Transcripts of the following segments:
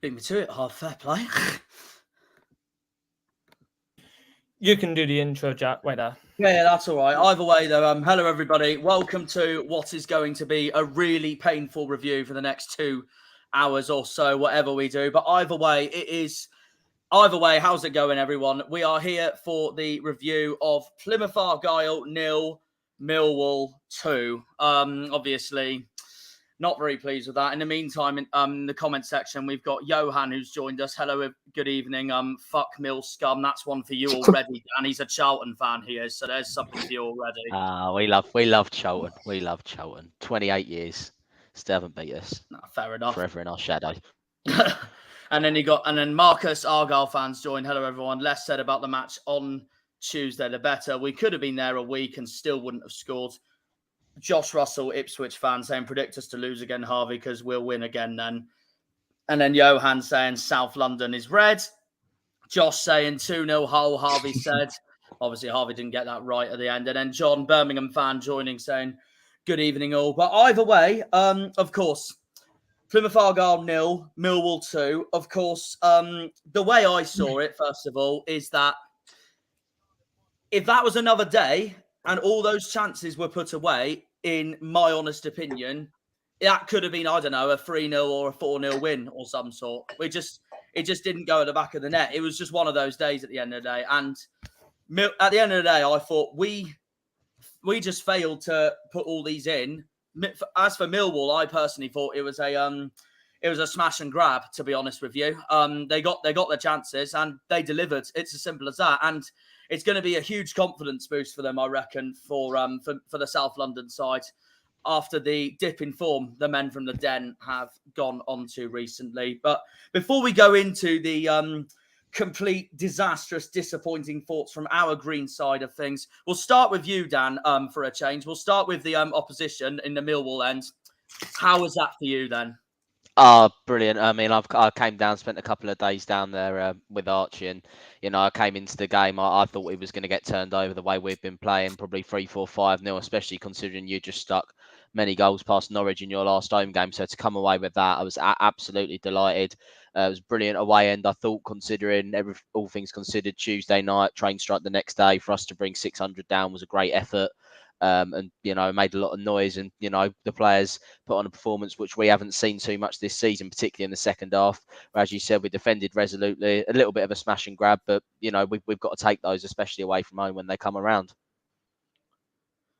Beat me to it, half fair play. You can do the intro, Jack. Wait there. Yeah, that's all right. Either way, though, hello everybody. Welcome to what is going to be a really painful review for the next 2 hours or so, whatever we do. But either way, how's it going, everyone? We are here for the review of Plymouth Argyle 0, Millwall 2. Obviously, not very pleased with that. In the meantime, in the comment section, we've got Johan who's joined us. Hello, good evening. Fuck Mill scum. That's one for you already, Dan. He's a Charlton fan, he is. So there's something for you already. We love Charlton. We love Charlton. 28 years, still haven't beat us. Nah, fair enough. Forever in our shadow. and then Marcus Argyle fans joined. Hello, everyone. Less said about the match on Tuesday, the better. We could have been there a week and still wouldn't have scored. Josh Russell, Ipswich fan, saying predict us to lose again, Harvey, because we'll win again then. And then Johan saying South London is red. Josh saying 2-0 Hull, Harvey said. Obviously, Harvey didn't get that right at the end. And then John, Birmingham fan, joining, saying good evening all. But either way, of course, Plymouth Argyle 0, Millwall 2. Of course, the way I saw it, first of all, is that if that was another day and all those chances were put away, in my honest opinion, that could have been, I don't know, a 3-0 or a 4-0 win or some sort. It just didn't go at the back of the net. It was just one of those days at the end of the day. And at the end of the day, I thought we just failed to put all these in. As for Millwall, I personally thought it was a smash and grab, to be honest with you. They got their chances and they delivered. It's as simple as that. And it's going to be a huge confidence boost for them, I reckon, for the South London side after the dip in form the men from the Den have gone on to recently. But before we go into the complete disastrous, disappointing thoughts from our green side of things, we'll start with you, Dan, for a change. We'll start with the opposition in the Millwall end. How was that for you then? Oh, brilliant. I mean, I came down, spent a couple of days down there with Archie, and, I came into the game. I thought we was going to get turned over the way we've been playing, probably 3-4-5-0, especially considering you just stuck many goals past Norwich in your last home game. So to come away with that, I was absolutely delighted. It was brilliant away end, I thought, considering all things considered. Tuesday night, train strike the next day, for us to bring 600 down was a great effort. And made a lot of noise, and the players put on a performance which we haven't seen too much this season, particularly in the second half, where, as you said, we defended resolutely. A little bit of a smash and grab, but we've got to take those, especially away from home, when they come around.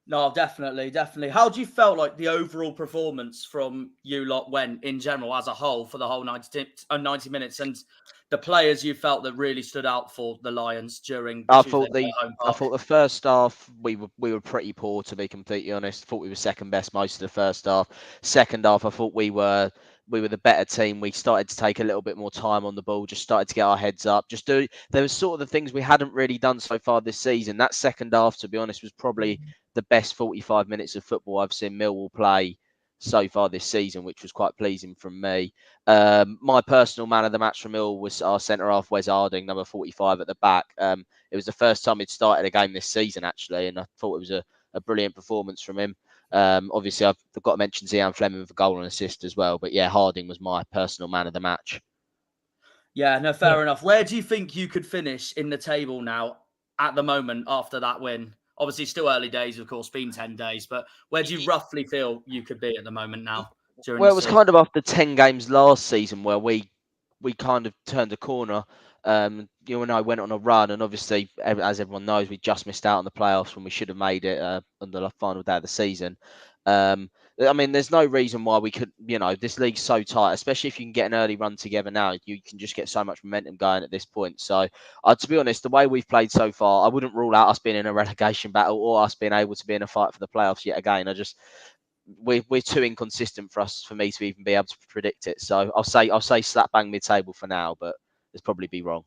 No, definitely. How do you felt like the overall performance from you lot went in general as a whole for the whole 90 minutes, and the players you felt that really stood out for the Lions during the I thought the first half we were pretty poor, to be completely honest. I thought we were second best most of the first half. Second half, I thought we were the better team. We started to take a little bit more time on the ball, just started to get our heads up. There was sort of the things we hadn't really done so far this season. That second half, to be honest, was probably the best 45 minutes of football I've seen Millwall play so far this season, which was quite pleasing from me. My personal man of the match from Millwall was our centre-half, Wes Harding, number 45 at the back. It was the first time he'd started a game this season, actually, and I thought it was a brilliant performance from him. Obviously, I've got to mention Zian Fleming with a goal and assist as well. But yeah, Harding was my personal man of the match. Yeah, no, fair enough. Where do you think you could finish in the table now at the moment after that win? Obviously, still early days, of course, been 10 days. But where do you roughly feel you could be at the moment now? Well, it was kind of after 10 games last season where we kind of turned a corner. I went on a run, and obviously, as everyone knows, we just missed out on the playoffs when we should have made it on the final day of the season. I mean, there's no reason why we could, this league's so tight, especially if you can get an early run together now, you can just get so much momentum going at this point. So, to be honest, the way we've played so far, I wouldn't rule out us being in a relegation battle or us being able to be in a fight for the playoffs yet again. We're too inconsistent for me to even be able to predict it. So I'll say slap bang mid-table for now, but it's probably be wrong.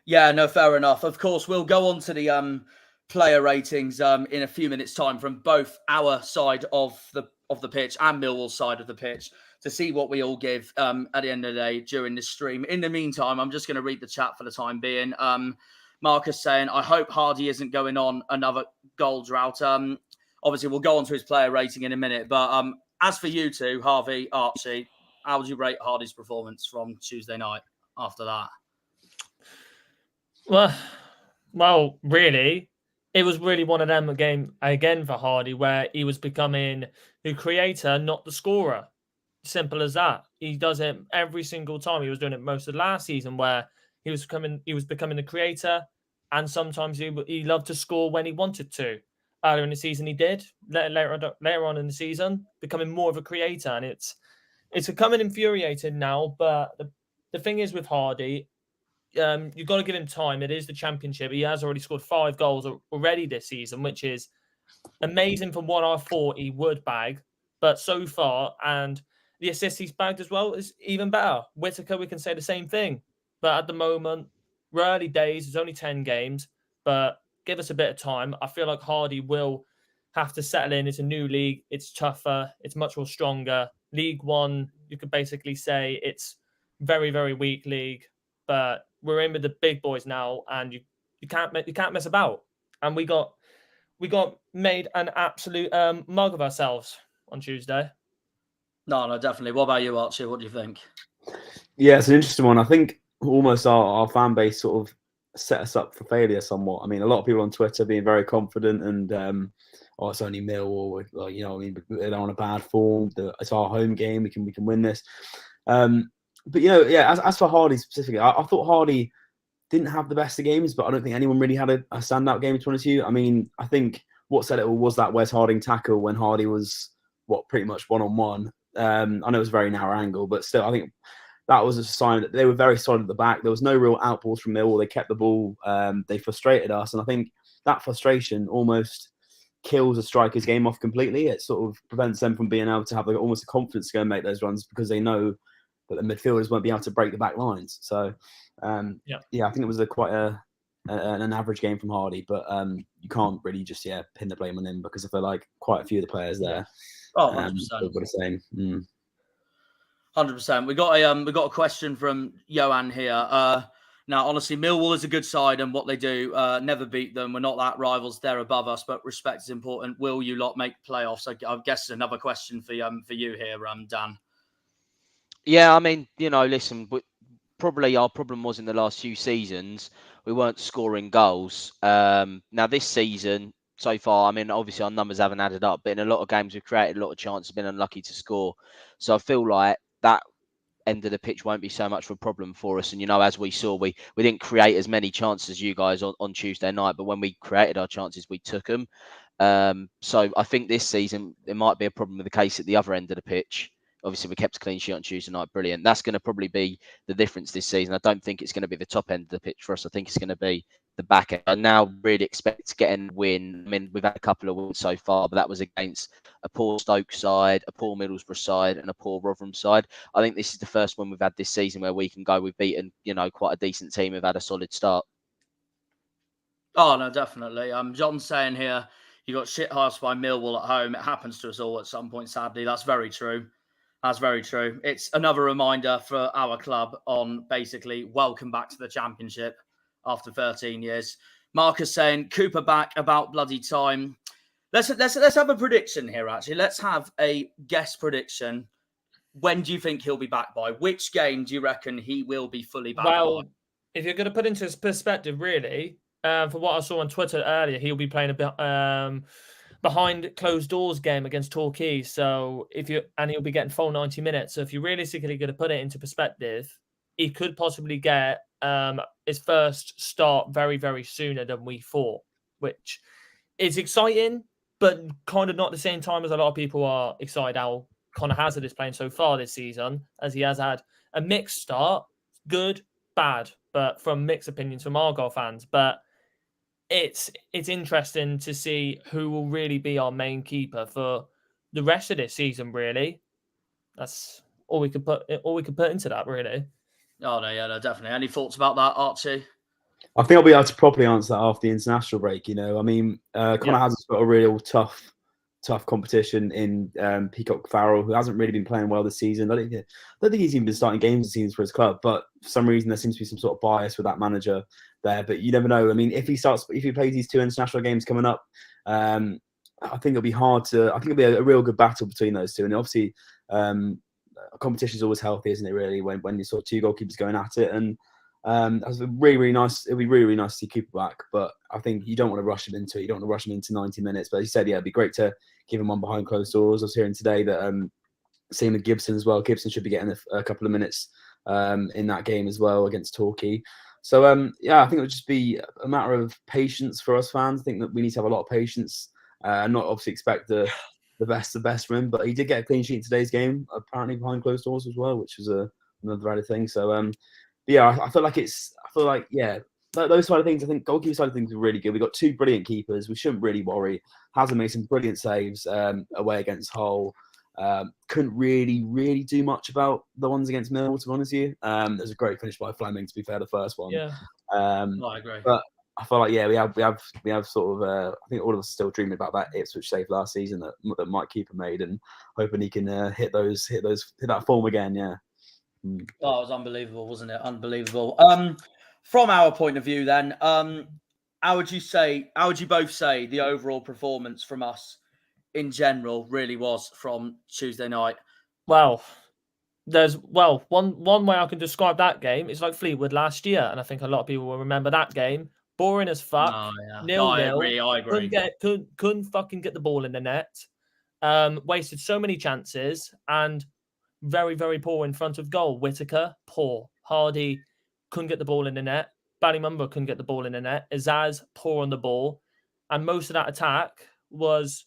Yeah, no, fair enough. Of course, we'll go on to the player ratings in a few minutes' time from both our side of the pitch and Millwall's side of the pitch to see what we all give at the end of the day during this stream. In the meantime, I'm just going to read the chat for the time being. Marcus saying, I hope Hardy isn't going on another goal drought. Obviously, we'll go on to his player rating in a minute. But as for you two, Harvey, Archie, How would you rate Hardy's performance from Tuesday night after that? Well, really, it was really one of them again for Hardy, where he was becoming the creator, not the scorer. Simple as that. He does it every single time. He was doing it most of last season, where he was becoming the creator, and sometimes he loved to score when he wanted to. Earlier in the season, he did. Later on in the season, becoming more of a creator, and it's becoming infuriating now. But the thing is with Hardy, you've got to give him time. It is the Championship. He has already scored 5 goals already this season, which is amazing from what I thought he would bag. But so far, and the assists he's bagged as well is even better. Whittaker, we can say the same thing. But at the moment, we're early days. It's only 10 games. But give us a bit of time. I feel like Hardy will have to settle in. It's a new league. It's tougher. It's much more stronger. League One, you could basically say it's very, very weak league. But we're in with the big boys now, and you can't mess about. And we got made an absolute mug of ourselves on Tuesday. No, definitely. What about you, Archie? What do you think? Yeah, it's an interesting one. I think almost our fan base sort of set us up for failure somewhat. I mean, a lot of people on Twitter being very confident and it's only Millwall, or, you know, I mean, they're on a bad form. It's our home game. We can win this. But, you know, yeah, as for Hardy specifically, I thought Hardy didn't have the best of games, but I don't think anyone really had a standout game, to be honest with you. I mean, I think what said it all was that Wes Harding tackle when Hardy was, pretty much one-on-one. I know it was a very narrow angle, but still, I think that was a sign that they were very solid at the back. There was no real outballs from Millwall. They kept the ball. They frustrated us. And I think that frustration almost kills a striker's game off completely. It sort of prevents them from being able to have almost a confidence to go and make those runs, because they know that the midfielders won't be able to break the back lines. So, I think it was quite an average game from Hardy, but you can't really just pin the blame on him, because I feel like quite a few of the players there. Oh, 100%. Got the same. 100%. We got a question from Johan here. Now, honestly, Millwall is a good side, and what they do, never beat them. We're not that rivals; they're above us. But respect is important. Will you lot make playoffs? I guess another question for you here, Dan. Yeah, I mean, you know, listen, probably our problem was in the last few seasons, we weren't scoring goals. Now this season, so far, I mean, obviously our numbers haven't added up, but in a lot of games we've created a lot of chances, been unlucky to score. So I feel like that end of the pitch won't be so much of a problem for us. And, you know, as we saw, we didn't create as many chances as you guys on Tuesday night, but when we created our chances, we took them. So I think this season, there might be a problem with the case at the other end of the pitch. Obviously, we kept a clean sheet on Tuesday night. Brilliant. That's going to probably be the difference this season. I don't think it's going to be the top end of the pitch for us. I think it's going to be the back end. I now really expect getting a win. I mean, we've had a couple of wins so far, but that was against a poor Stoke side, a poor Middlesbrough side, and a poor Rotherham side. I think this is the first one we've had this season where we can go. We've beaten, you know, quite a decent team. We've had a solid start. Oh, no, definitely. John's saying here, you got shit housed by Millwall at home. It happens to us all at some point, sadly. That's very true. That's very true. It's another reminder for our club on basically welcome back to the Championship after 13 years. Marcus saying Cooper back, about bloody time. Let's have a prediction here. Actually, let's have a guess prediction. When do you think he'll be back by? Which game do you reckon he will be fully back by? If you're going to put into his perspective, really, for what I saw on Twitter earlier, he'll be playing a bit behind closed doors game against Torquay. So he'll be getting full 90 minutes. So if you're realistically going to put it into perspective, he could possibly get his first start very, very sooner than we thought, which is exciting, but kind of not at the same time as a lot of people are excited how Connor Hazard is playing so far this season, as he has had a mixed start, good, bad, but from mixed opinions from Argyle fans. But it's interesting to see who will really be our main keeper for the rest of this season. Really, that's all we could put into that. Really. Oh no, yeah, no, definitely. Any thoughts about that, Archie? I think I'll be able to properly answer that after the international break. You know, I mean, Connor Hazard's got a real tough competition in Peacock Farrell, who hasn't really been playing well this season. I don't think he's even been starting games this season for his club, but for some reason there seems to be some sort of bias with that manager there. But you never know. I mean, if he plays these 2 international games coming up, I think it'll be hard to. I think it'll be a real good battle between those two. And obviously, competition is always healthy, isn't it? Really, when you sort of two goalkeepers going at it, and that was really nice. It'd be really nice to see Cooper back, but I think you don't want to rush him into it. You don't want to rush him into 90 minutes. But as you said, yeah, it'd be great to give him one behind closed doors. I was hearing today that same with Gibson as well. Gibson should be getting a couple of minutes in that game as well against Torquay. So yeah, I think it would just be a matter of patience for us fans. I think that we need to have a lot of patience and not obviously expect the best from him. But he did get a clean sheet in today's game, apparently behind closed doors as well, which was another added thing. So yeah, I feel like yeah, those side of things. I think goalkeeper side of things are really good. We've got two brilliant keepers. We shouldn't really worry. Hazard made some brilliant saves away against Hull. Couldn't really do much about the ones against Millwall, to be honest with you. There's a great finish by Fleming, to be fair, the first one. Yeah. I agree. But I feel like, yeah, we have sort of I think all of us are still dreaming about that Ipswich save last season that Mike Keeper made, and hoping he can hit that form again. Yeah. Oh, it was unbelievable, wasn't it? Unbelievable. From our point of view, then, how would you both say the overall performance from us in general really was from Tuesday night? Well, one way I can describe that game is like Fleetwood last year, and I think a lot of people will remember that game. Boring as fuck. Oh, yeah. 0-0. I agree. Couldn't fucking get the ball in the net. Wasted so many chances and very, very poor in front of goal. Whittaker, poor. Hardy couldn't get the ball in the net. Ballymumba couldn't get the ball in the net. Azaz, poor on the ball. And most of that attack was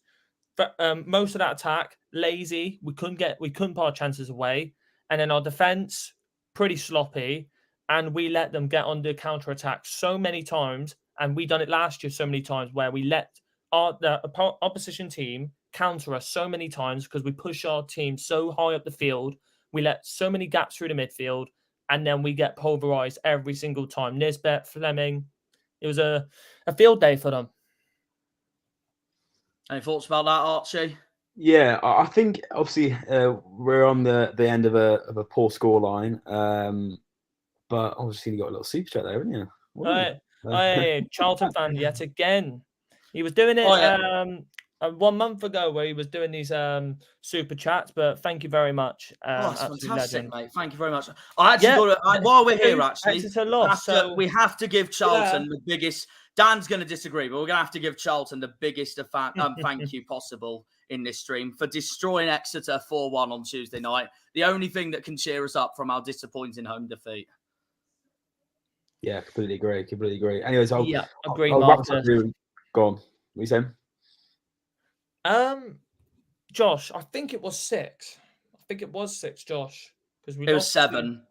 lazy. We couldn't put our chances away. And then our defense, pretty sloppy. And we let them get on the counter attack so many times. And we done it last year so many times where we let the opposition team counter us so many times because we push our team so high up the field. We let so many gaps through the midfield. And then we get pulverized every single time. Nisbet, Fleming. It was a field day for them. Any thoughts about that, Archie? Yeah, I think obviously we're on the end of a poor scoreline, but obviously you got a little super chat there, haven't you? Charlton fan yet again. He was doing it 1 month ago where he was doing these super chats, but thank you very much. That's fantastic, mate. Thank you very much. I actually while we're here, actually, we have to give Charlton the biggest. Dan's going to disagree, but we're going to have to give Charlton the biggest thank you possible in this stream for destroying Exeter 4-1 on Tuesday night. The only thing that can cheer us up from our disappointing home defeat. Yeah, completely agree. Anyways, I'll agree. Go on. What are you saying? Josh, I think it was 6. Josh, because it was 7.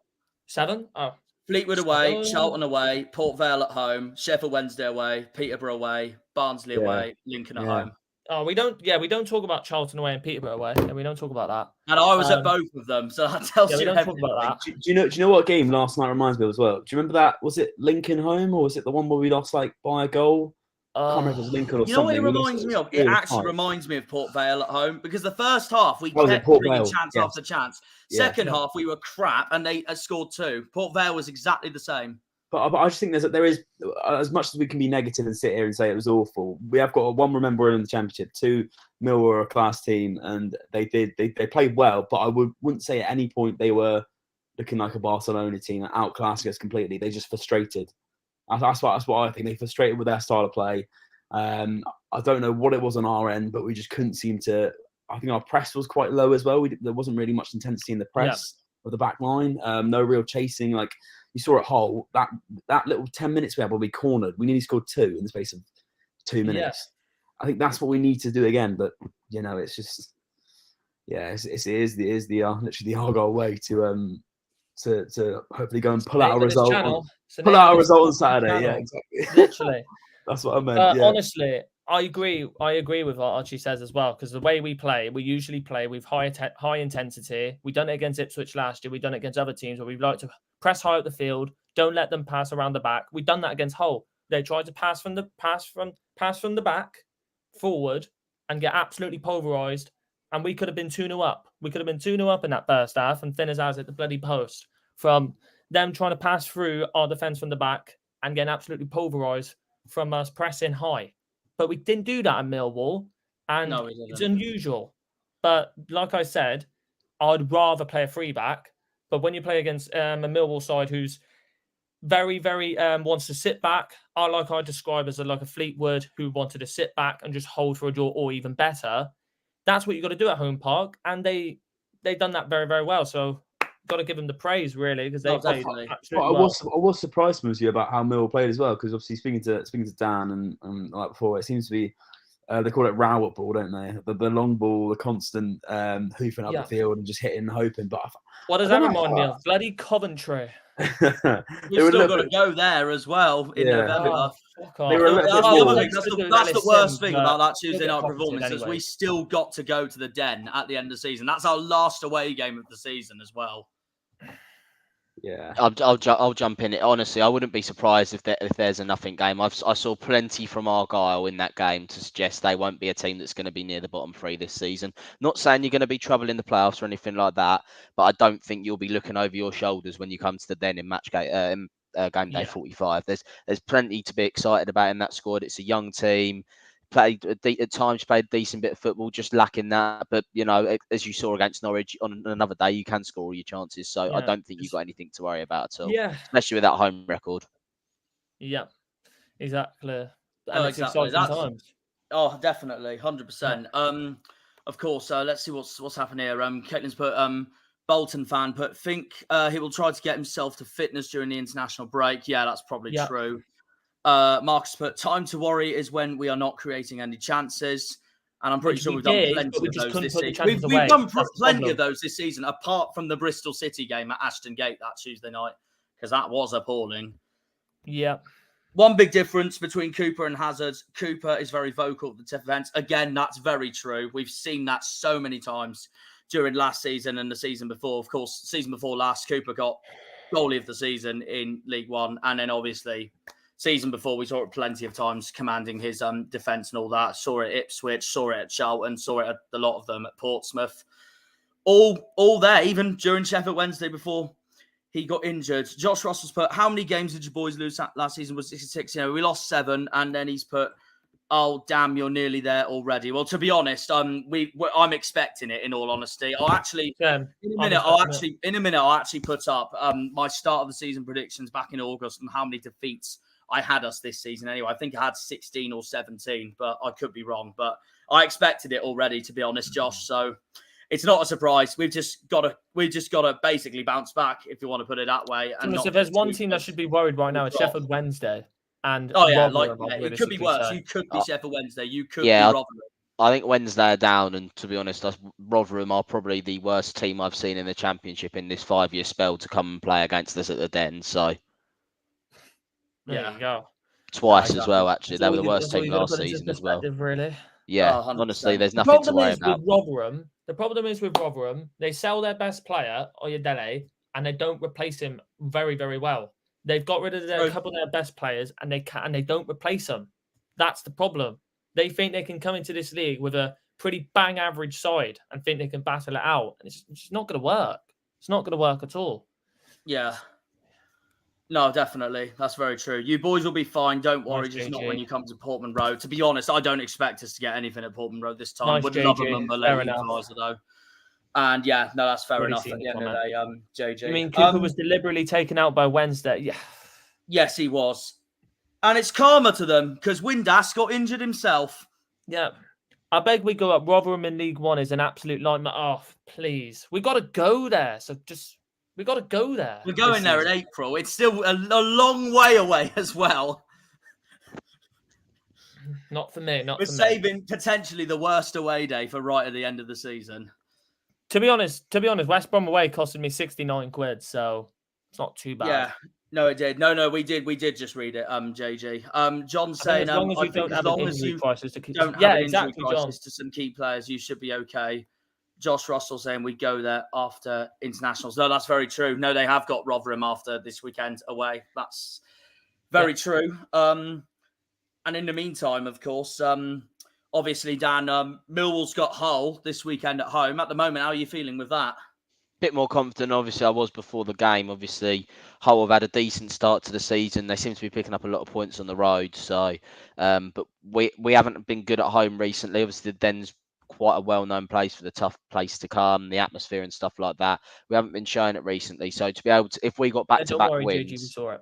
7? Oh. Fleetwood away, Charlton away, Port Vale at home, Sheffield Wednesday away, Peterborough away, Barnsley away, Lincoln at home. Oh, we don't talk about Charlton away and Peterborough away, and we don't talk about that. And I was at both of them, so that tells you everything. Talk about that. Do you know what game last night reminds me of as well? Do you remember that? Was it Lincoln home or was it the one where we lost like by a goal? I can't remember if it was Lincoln or something. You know what it reminds me of? It actually reminds me of Port Vale at home because the first half we kept bringing chance after chance. Second half we were crap and they scored 2. Port Vale was exactly the same. But I just think there is as much as we can be negative and sit here and say it was awful. We have got one remember in the Championship. 2, Millwall were a class team and they played well. But I wouldn't say at any point they were looking like a Barcelona team and outclassing us completely. They just frustrated. That's what I think. They frustrated with their style of play. I don't know what it was on our end, but we just couldn't seem to. I think our press was quite low as well. There wasn't really much intensity in the press of the back line. No real chasing. Like you saw at Hull, that little 10 minutes we had where we cornered. We nearly scored 2 in the space of 2 minutes. I think that's what we need to do again. But it's just it is literally the Argyle way to hopefully go and pull out a result. Pull out a result on Saturday. Yeah, exactly. Literally. That's what I meant. Honestly, I agree with what Archie says as well, because the way we play, we usually play with high intensity. We done it against Ipswich last year. We've done it against other teams where we like to press high up the field, don't let them pass around the back. We've done that against Hull. They tried to pass from the back forward and get absolutely pulverized. And we could have been 2-0 up. We could have been 2-0 up in that first half, and thin as ours at the bloody post from them trying to pass through our defence from the back and getting absolutely pulverised from us pressing high. But we didn't do that at Millwall, and it's unusual. But like I said, I'd rather play a free back. But when you play against a Millwall side who's very, very wants to sit back, I describe as like a Fleetwood who wanted to sit back and just hold for a draw, or even better. That's what you got to do at home park, and they've done that very, very well. So got to give them the praise really, because they played absolutely well. I was surprised, Monsieur, about how Millwall played as well, because obviously speaking to Dan and like before, it seems to be they call it rowett ball, don't they? The long ball, the constant hoofing up the field and just hitting and hoping. But what does that remind me of? Bloody Coventry. We've still got to go there as well in November. That's the worst thing about that Tuesday night performance is we still got to go to the Den at the end of the season. That's our last away game of the season as well. Yeah, I'll jump in. Honestly, I wouldn't be surprised if there's a nothing game. I saw plenty from Argyle in that game to suggest they won't be a team that's going to be near the bottom three this season. Not saying you're going to be trouble in the playoffs or anything like that, but I don't think you'll be looking over your shoulders when you come to the Den in game day 45. There's plenty to be excited about in that squad. It's a young team. At times played a decent bit of football, just lacking that. But, you know, as you saw against Norwich, on another day, you can score all your chances. So I don't think you've got anything to worry about at all. Yeah. Especially with that home record. Yeah, exactly. Exactly. Oh, definitely. 100%. Of course, let's see what's happening here. Caitlin's put, Bolton fan think he will try to get himself to fitness during the international break. Yeah, that's probably true. Marcus put, time to worry is when we are not creating any chances. And I'm pretty sure we've done plenty of those this season. We've done plenty of those this season, apart from the Bristol City game at Ashton Gate that Tuesday night, because that was appalling. Yeah. One big difference between Cooper and Hazard. Cooper is very vocal at the defence. Again, that's very true. We've seen that so many times during last season and the season before. Of course, season before last, Cooper got goalie of the season in League One. And then obviously season before, we saw it plenty of times commanding his defence and all that. Saw it at Ipswich, saw it at Charlton, saw it at a lot of them at Portsmouth. All there, even during Sheffield Wednesday before he got injured. Josh Russell's put, how many games did you boys lose last season? Was 66? You know, we lost 7, and then he's put, oh damn, you're nearly there already. Well, to be honest, I'm expecting it. In all honesty, I'll actually in a minute I'll actually put up my start of the season predictions back in August and how many defeats I had us this season. Anyway, I think I had 16 or 17, but I could be wrong. But I expected it already, to be honest, Josh. So it's not a surprise. We've just got to basically bounce back, if you want to put it that way. And so if there's one team that should be worried right now, it's Sheffield Wednesday. And it could be worse. You could be Sheffield Wednesday. You could be Rotherham. I think Wednesday are down, and to be honest, Rotherham are probably the worst team I've seen in the Championship in this 5-year spell to come and play against us at the Den. So there you go. Twice as well, actually. They were the worst team last season as well. Really? Yeah, honestly, there's nothing to worry about. The problem is with Rotherham, they sell their best player, Oyedele, and they don't replace him very, very well. They've got rid of a couple of their best players, and they don't replace them. That's the problem. They think they can come into this league with a pretty bang average side and think they can battle it out. And it's just not going to work. It's not going to work at all. Yeah. No, definitely. That's very true. You boys will be fine. Don't worry. Just not when you come to Portman Road. To be honest, I don't expect us to get anything at Portman Road this time. Would love a number later though. And yeah, no, that's fair enough. At the end of the day, JJ. I mean, Cooper was deliberately taken out by Wednesday. Yeah. Yes, he was. And it's karma to them because Windass got injured himself. Yeah. I beg we go up. Rotherham in League One is an absolute nightmare. Oh, please. We got to go there. So we got to go there. We're going there in April. It's still a long way away as well. Not for me. We're saving potentially the worst away day for right at the end of the season. To be honest, West Brom away costed me 69 quid, so it's not too bad. Yeah, no, it did. No, we did just read it, JG. John's saying, as long as you don't have an injury crisis to some key players, you should be okay. Josh Russell saying we go there after internationals. No, that's very true. No, they have got Rotherham after this weekend away. That's very true. And in the meantime, of course, obviously, Dan, Millwall's got Hull this weekend at home. At the moment, how are you feeling with that? Bit more confident, obviously, I was before the game. Obviously, Hull have had a decent start to the season. They seem to be picking up a lot of points on the road. So, but we haven't been good at home recently. Obviously, the Den's quite a well-known place for the tough place to come, the atmosphere and stuff like that. We haven't been showing it recently, so to be able to, if we got back-to-back Don't worry, JG, we wins, saw it.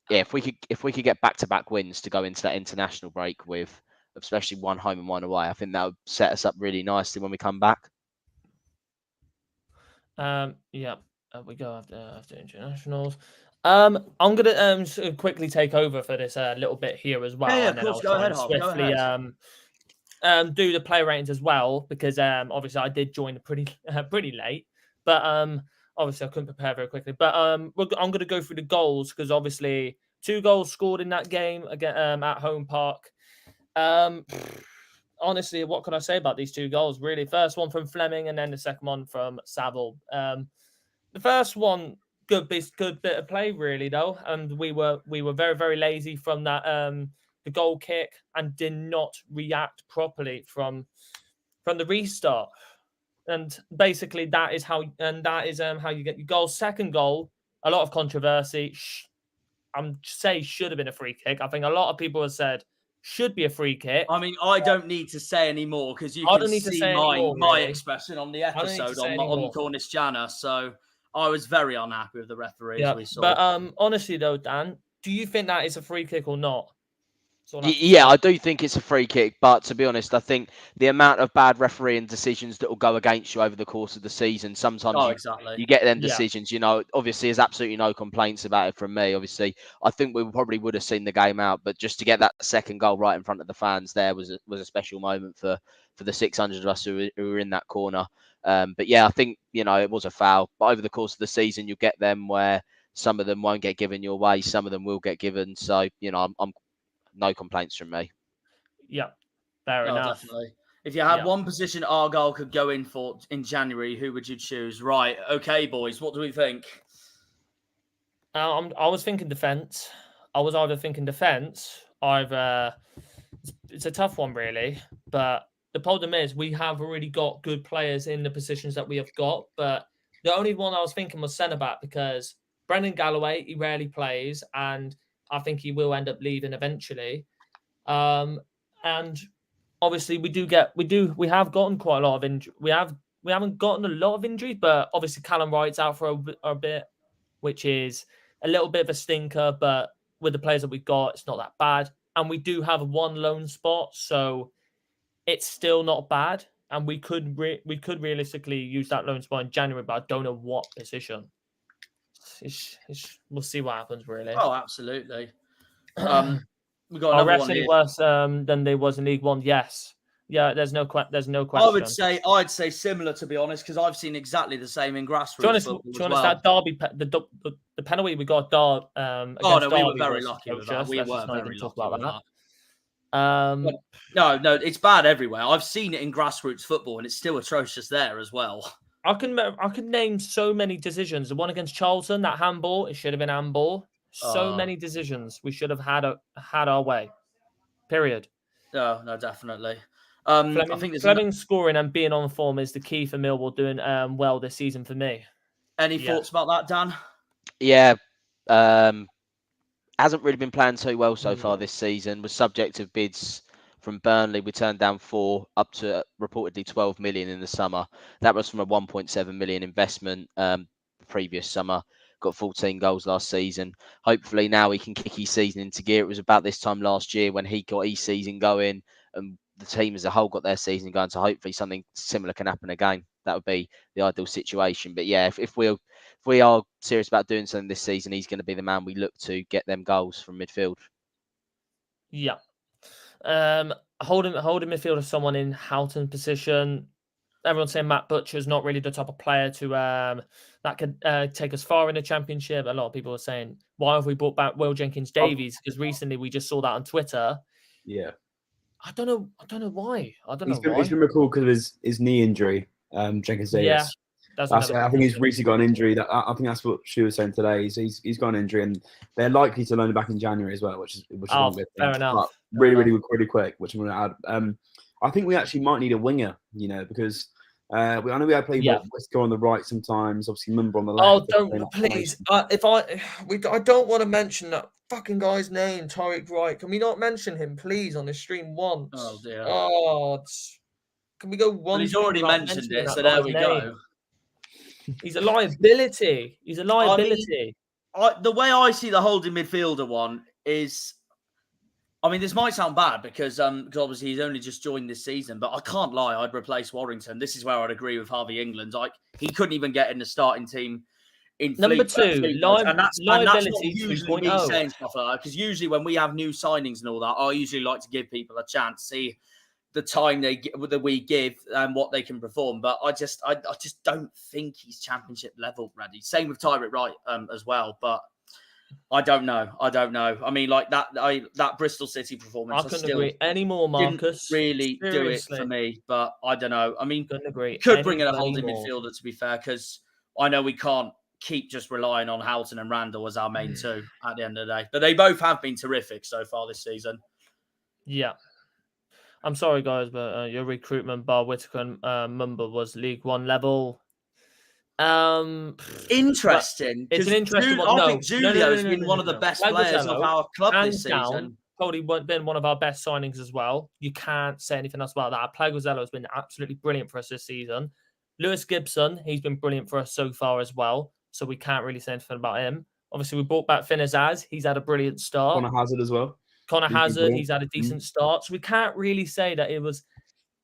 yeah, if we could get back-to-back wins to go into that international break with, especially one home and one away, I think that would set us up really nicely when we come back. Yeah, we go after internationals. I'm gonna sort of quickly take over for this little bit here as well, Yeah, and of then course. I'll Go try ahead, and Harvey. Go swiftly ahead. do the player ratings as well, because obviously I did join pretty late, but obviously I couldn't prepare very quickly. But I'm going to go through the goals, because obviously 2 goals scored in that game again at home park. Honestly, what can I say about these 2 goals? Really, first one from Fleming, and then the second one from Saville. The first one, good bit of play, really, though, and we were very, very lazy from that the goal kick, and did not react properly from the restart. And basically, that is how you get your goal. Second goal, a lot of controversy. I'm say should have been a free kick. I think a lot of people have said should be a free kick. I mean, I don't need to say any more, because you I can don't need to see say any more, my really. expression on the don't need to episode say on any more. Cornish Jana. So I was very unhappy with the referees Yeah, we saw. but honestly though, Dan, do you think that is a free kick or not? Yeah, I do think it's a free kick, but to be honest, I think the amount of bad refereeing decisions that will go against you over the course of the season, sometimes Exactly. you get them Yeah. decisions. You know, obviously, there's absolutely no complaints about it from me. Obviously, I think we probably would have seen the game out, but just to get that second goal right in front of the fans there was a special moment for the 600 of us who were in that corner. But yeah, I think, you know, it was a foul. But over the course of the season, you'll get them where some of them won't get given your way, some of them will get given. So, you know, I'm no complaints from me. Yeah, fair enough. Definitely. If you had Yeah. one position Argyle could go in for in January, who would you choose? Right. Okay, boys. What do we think? I was thinking defence. I was either thinking defence, either it's a tough one, really. But the problem is we have already got good players in the positions that we have got. But the only one I was thinking was centre back, because Brendan Galloway, he rarely plays, and I think he will end up leaving eventually. And obviously we have gotten quite a lot of injury. We haven't gotten a lot of injuries, but obviously Callum Wright's out for a bit, which is a little bit of a stinker. But with the players that we've got, it's not that bad. And we do have one loan spot, so it's still not bad. And we could realistically use that loan spot in January, but I don't know what position. We'll see what happens, really. Oh, absolutely. We got another one any here. worse than they was in League One? Yes. Yeah, there's no question. I'd say similar, to be honest, because I've seen exactly the same in grassroots football as well. That Derby, the penalty we got against Derby, we were very lucky with that. We were very lucky with that. No, it's bad everywhere. I've seen it in grassroots football, and it's still atrocious there as well. I can name so many decisions. The one against Charlton, that handball, it should have been handball. So many decisions we should have had our way. Period. No, definitely. Fleming, I think Fleming scoring and being on form is the key for Millwall doing well this season for me. Any thoughts about that, Dan? Yeah, hasn't really been playing too well so far this season. Was subject of bids from Burnley. We turned down 4 up to reportedly 12 million in the summer. That was from a 1.7 million investment the previous summer. Got 14 goals last season. Hopefully now he can kick his season into gear. It was about this time last year when he got his season going, and the team as a whole got their season going. So hopefully something similar can happen again. That would be the ideal situation. But yeah, if we are serious about doing something this season, he's going to be the man we look to get them goals from midfield. Yeah. Holding midfield of someone in Houghton position. Everyone's saying Matt Butcher's not really the type of player to that could take us far in the Championship. A lot of people are saying, why have we brought back Will Jenkins-Davies? Because recently we just saw that on Twitter. Yeah. I don't know why. He's been recalled because of his knee injury, Jenkins-Davies. Yeah. I think he's recently got an injury. I think that's what she was saying today. He's got an injury, and they're likely to loan him back in January as well, which is fair enough. But really quick. Which I'm going to add. I think we actually might need a winger, because I know we have played Whisker on the right sometimes. Obviously, Mumber on the left. Oh, don't please! I don't want to mention that fucking guy's name, Tariq Wright. Can we not mention him, please, on this stream once? Oh dear. Oh, Can we go one? Well, he's thing already without mentioned mentioning it, that so there guy's we name? go. He's a liability. He's a liability. The way I see the holding midfielder one is, I mean, this might sound bad because obviously he's only just joined this season, but I can't lie, I'd replace Warrington. This is where I'd agree with Harvey England. Like, he couldn't even get in the starting team in Number two, and that's liability not usually 2.0. me saying stuff like that, because usually when we have new signings and all that, I usually like to give people a chance, see the time that we give and what they can perform. But I just don't think he's championship level ready. Same with Tyrick Wright as well, but I don't know. I mean, like that Bristol City performance, I couldn't agree any more, Marcus. Didn't really Seriously. do it for me, but I don't know. I mean, Couldn't agree. Could bring in a holding midfielder, to be fair, because I know we can't keep just relying on Houghton and Randall as our main two at the end of the day. But they both have been terrific so far this season. Yeah. I'm sorry, guys, but your recruitment, bar Whittaker and Mumba, was League One level. Interesting. It's an interesting one. I think Julio has been one of the best players of our club this season. Probably been one of our best signings as well. You can't say anything else about that. Plaguazello has been absolutely brilliant for us this season. Lewis Gibson, he's been brilliant for us so far as well. So we can't really say anything about him. Obviously, we brought back Finn Azaz. He's had a brilliant start. Connor Hazard as well. Connor Hazard, he's had a decent start. So we can't really say that it was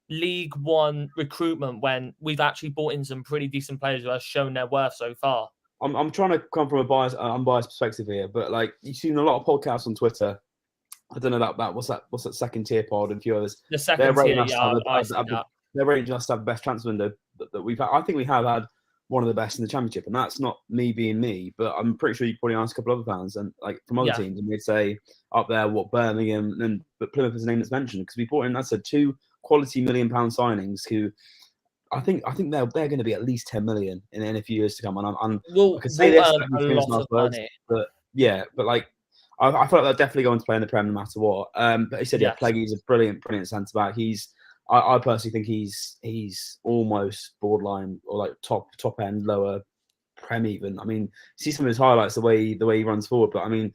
League One recruitment when we've actually brought in some pretty decent players who have shown their worth so far. I'm trying to come from a unbiased perspective here, but like you've seen a lot of podcasts on Twitter. I don't know that what's that second tier pod and a few others. The second tier, they're rating us to have the best transfer window that we've had. I think we have had one of the best in the championship, and that's not me being me, but I'm pretty sure you could probably ask a couple of other fans and like from other teams, and they'd say up there what Birmingham but Plymouth is a name that's mentioned because we brought in, I said, 2 quality £1 million signings who I think they're going to be at least 10 million in a few years to come. And I could say this, a lot of money. but like I feel like they're definitely going to play in the Prem no matter what. But he said, Plaguey's a brilliant centre back. I personally think he's almost borderline or like top end, lower Prem even. I mean, see some of his highlights, the way he runs forward. But I mean,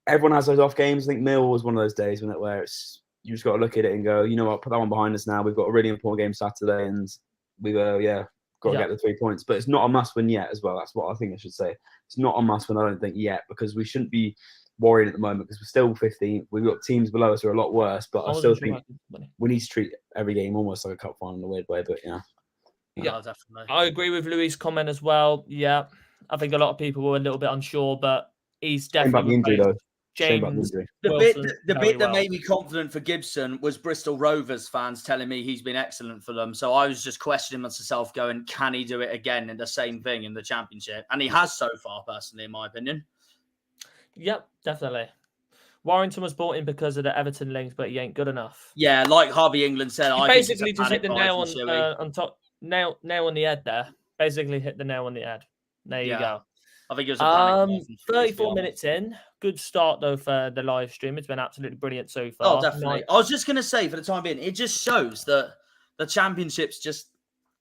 everyone has those off games. I think Millwall was one of those days where it's you just got to look at it and go, you know what, put that one behind us now. We've got a really important game Saturday, and we got to get the 3 points. But it's not a must win yet as well. That's what I think I should say. It's not a must win, I don't think, yet, because we shouldn't be worried at the moment because we're still 15th. We've got teams below us who are a lot worse, but I still think we need to treat every game almost like a cup final in a weird way. But yeah, definitely. I agree with Louis' comment as well. Yeah, I think a lot of people were a little bit unsure, but he's definitely injury though. James. The bit that made me confident for Gibson was Bristol Rovers fans telling me he's been excellent for them. So I was just questioning myself, going, can he do it again in the same thing in the Championship? And he has so far, personally, in my opinion. Yep, definitely. Warrington was brought in because of the Everton links, but he ain't good enough. Yeah, like Harvey England said, I basically just hit the nail on top, nail on the head there. Basically hit the nail on the head. There you go. I think it was a 34 minutes in. Good start, though, for the live stream. It's been absolutely brilliant so far. Oh, definitely. I was just going to say, for the time being, it just shows that the Championship's just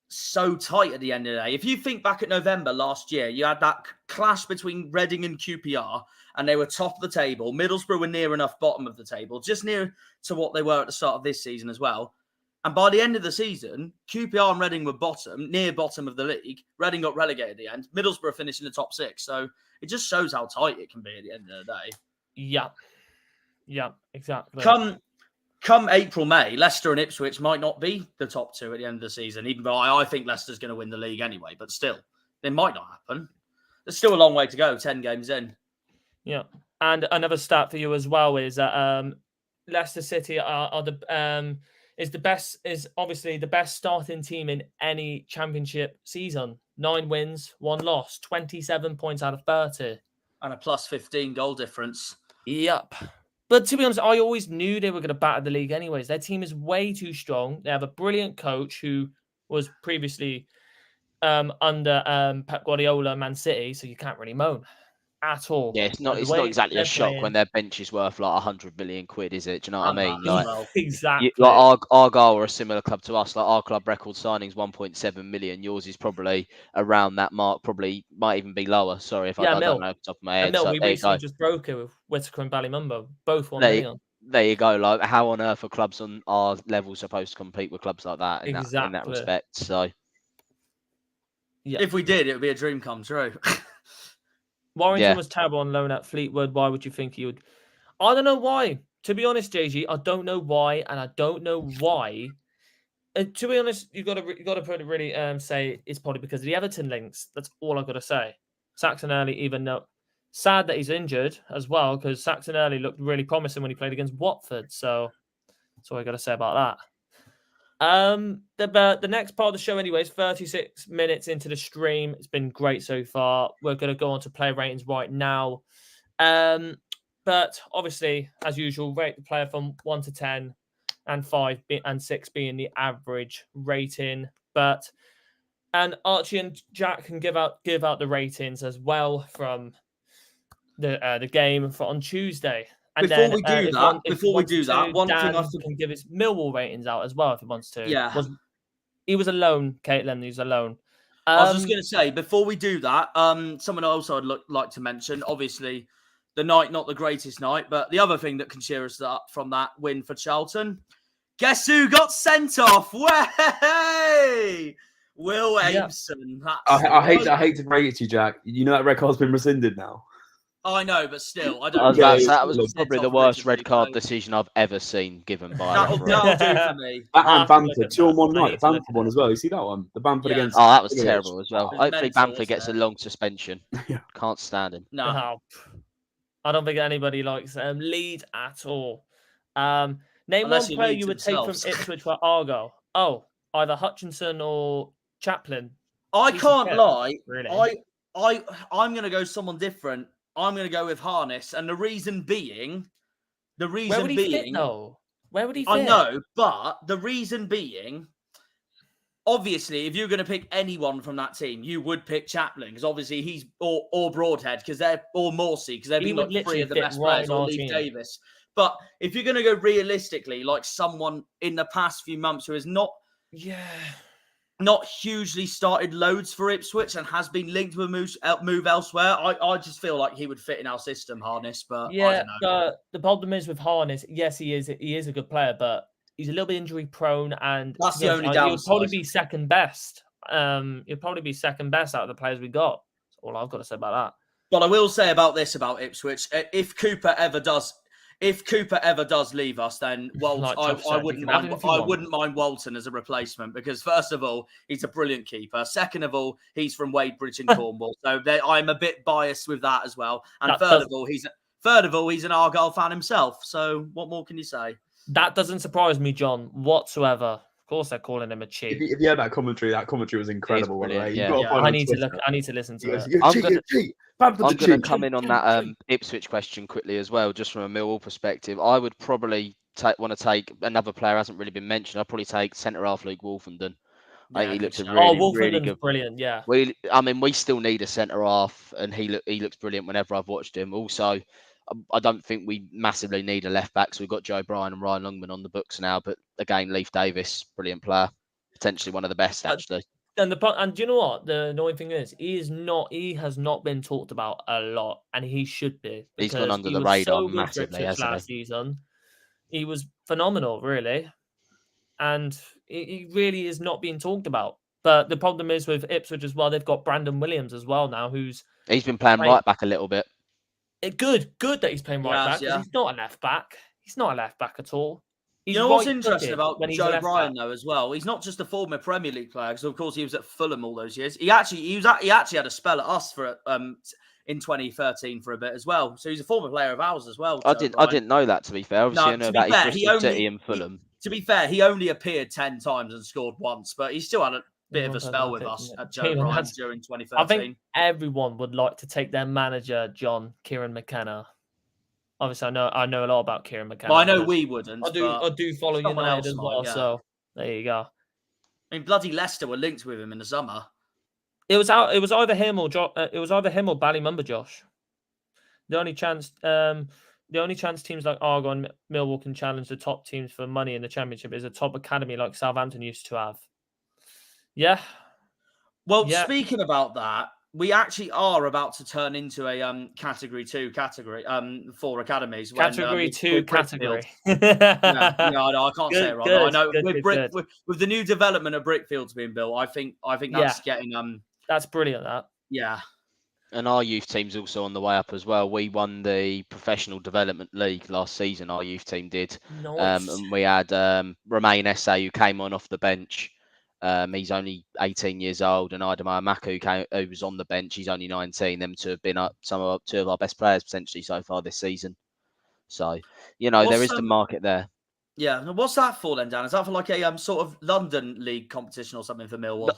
so tight at the end of the day. If you think back at November last year, you had that clash between Reading and QPR, and they were top of the table. Middlesbrough were near enough bottom of the table, just near to what they were at the start of this season as well. And by the end of the season, QPR and Reading were near bottom of the league. Reading got relegated at the end. Middlesbrough finished in the top 6. So it just shows how tight it can be at the end of the day. Yeah, exactly. Come April, May, Leicester and Ipswich might not be the top 2 at the end of the season, even though I think Leicester's going to win the league anyway. But still, it might not happen. There's still a long way to go, 10 games in. Yeah. And another stat for you as well is that Leicester City is obviously the best starting team in any Championship season. 9 wins, 1 loss, 27 points out of 30. And a plus 15 goal difference. Yep. But to be honest, I always knew they were going to batter the league anyways. Their team is way too strong. They have a brilliant coach who was previously under Pep Guardiola, Man City, so you can't really moan at all. Yeah, it's not exactly a shock when their bench is worth like 100 million quid, is it? Do you know what I mean? Like, exactly. Like Argyle are a similar club to us. Like our club record signings 1.7 million. Yours is probably around that mark. Probably might even be lower. Sorry if I don't know off the top of my head. We recently just broke it with Whittaker and Ballymumbo. Both 1 million. there you go. Like, how on earth are clubs on our level supposed to compete with clubs like that in that Exactly. respect? So, Yeah. If we did, it would be a dream come true. Warrington Yeah. was terrible on loan at Fleetwood. Why would you think he would? I don't know why. To be honest, JG, I don't know why, and I don't know why. To be honest, you got to pretty really say it's probably because of the Everton links. That's all I've got to say. Saxon Early, even though sad that he's injured as well, because Saxon Early looked really promising when he played against Watford. So that's all I got to say about that. The next part of the show, anyways, 36 minutes into the stream. It's been great so far. We're going to go on to player ratings right now. But obviously, as usual, rate the player from 1 to 10. And 5 and 6 being the average rating, and Archie and Jack can give out the ratings as well from the game for on Tuesday. And Before then, we do that, one Dan thing I can give his Millwall ratings out as well if he wants to. Yeah, he was alone, Caitlin. He was alone. I was just going to say before we do that, someone also I'd like to mention. Obviously, the night not the greatest night, but the other thing that can cheer us up from that win for Charlton. Guess who got sent off? Way! Will Abeson. I hate to break it to you, Jack. You know that red card's been rescinded now. I know, but still, I I don't. was about to say, know. that was probably the worst red card decision I've ever seen given by a That'll referee. do for me. And Bamford, 2 on one night. The Bamford one as well. You see that one? The Bamford against. Oh, that was terrible as well. It was Hopefully, mental, Bamford gets a long suspension. Can't stand him. No. I don't think anybody likes Leeds at all. Name Unless one player Leeds you would take themselves. from Ipswich for Argyle. Oh, either Hutchinson or Chaplin. I can't lie. Really? I'm going to go someone different. I'm going to go with Harness, and the reason being, Where would he fit, though? Where would he fit? I know, but the reason being, obviously, if you're going to pick anyone from that team, you would pick Chaplin because obviously he's or Broadhead because they're or Morsey because they've been like 3 of the best players, or Leif Davis. But if you're going to go realistically, like someone in the past few months who is not hugely started loads for Ipswich and has been linked with a move elsewhere, I just feel like he would fit in our system, Harness. But I don't know. But the problem is with Harness, yes, he is a good player, but he's a little bit injury prone, and that's the only downside. He'll probably be second best. He'll probably be second best out of the players we got. That's all I've got to say about that. But I will say about Ipswich, if Cooper ever does leave us, then I wouldn't mind Walton as a replacement because first of all, he's a brilliant keeper. Second of all, he's from Wadebridge in Cornwall, so I'm a bit biased with that as well. And third of all, he's an Argyle fan himself. So what more can you say? That doesn't surprise me, John, whatsoever. Of course, they're calling him a cheat. If you had that commentary was incredible. Right? I need to listen to it. I'm going to come in on that Ipswich question quickly as well, just from a Millwall perspective. I would probably want to take another player who hasn't really been mentioned. I'd probably take centre half Luke Wolfenden. I think he looks really good. Brilliant. Yeah. We still need a centre half, and he looks brilliant whenever I've watched him. Also, I don't think we massively need a left back. So we've got Joe Bryan and Ryan Longman on the books now. But again, Leif Davis, brilliant player, potentially one of the best actually. And do you know what the annoying thing is? He has not been talked about a lot, and he should be. He's gone under the radar massively, hasn't he? Last season, he was phenomenal, really, and he really is not being talked about. But the problem is with Ipswich as well. They've got Brandon Williams as well now, he's been playing right back a little bit. Good that he's playing right back. Yeah. He's not a left back. He's not a left back at all. You know what's interesting about Joe Bryan though as well? He's not just a former Premier League player, because of course he was at Fulham all those years. He actually had a spell at us for in 2013 for a bit as well. So he's a former player of ours as well. I didn't know that, to be fair. Obviously, I know about his Bristol City and Fulham. To be fair, he only appeared 10 times and scored once, but he still had a bit of a spell with us at Joe Bryan during 2013. I think everyone would like to take their manager, John, Kieran McKenna. Obviously, I know a lot about Kieran McKenna. Well, I know we wouldn't. I do follow United as well, so there you go. I mean, bloody Leicester were linked with him in the summer. It was either him or Ballymumba Josh. The only chance teams like Argyle and Millwall can challenge the top teams for money in the Championship is a top academy like Southampton used to have. Yeah. Well, speaking about that, we actually are about to turn into a category 2 category for academies. Category 2 with Brickfield. category. Yeah, I can't say it right. But I know with the new development of Brickfields being built, I think that's getting That's brilliant. That. Yeah. And our youth team's also on the way up as well. We won the Professional Development League last season. Our youth team did. Nice. And we had Romain Essa, who came on off the bench. He's only 18 years old. And Idemar Maku, who was on the bench. He's only 19. Them two have been two of our best players potentially so far this season. So, there is the market there. Yeah. What's that for then, Dan? Is that for like a sort of London League competition or something for Millwall?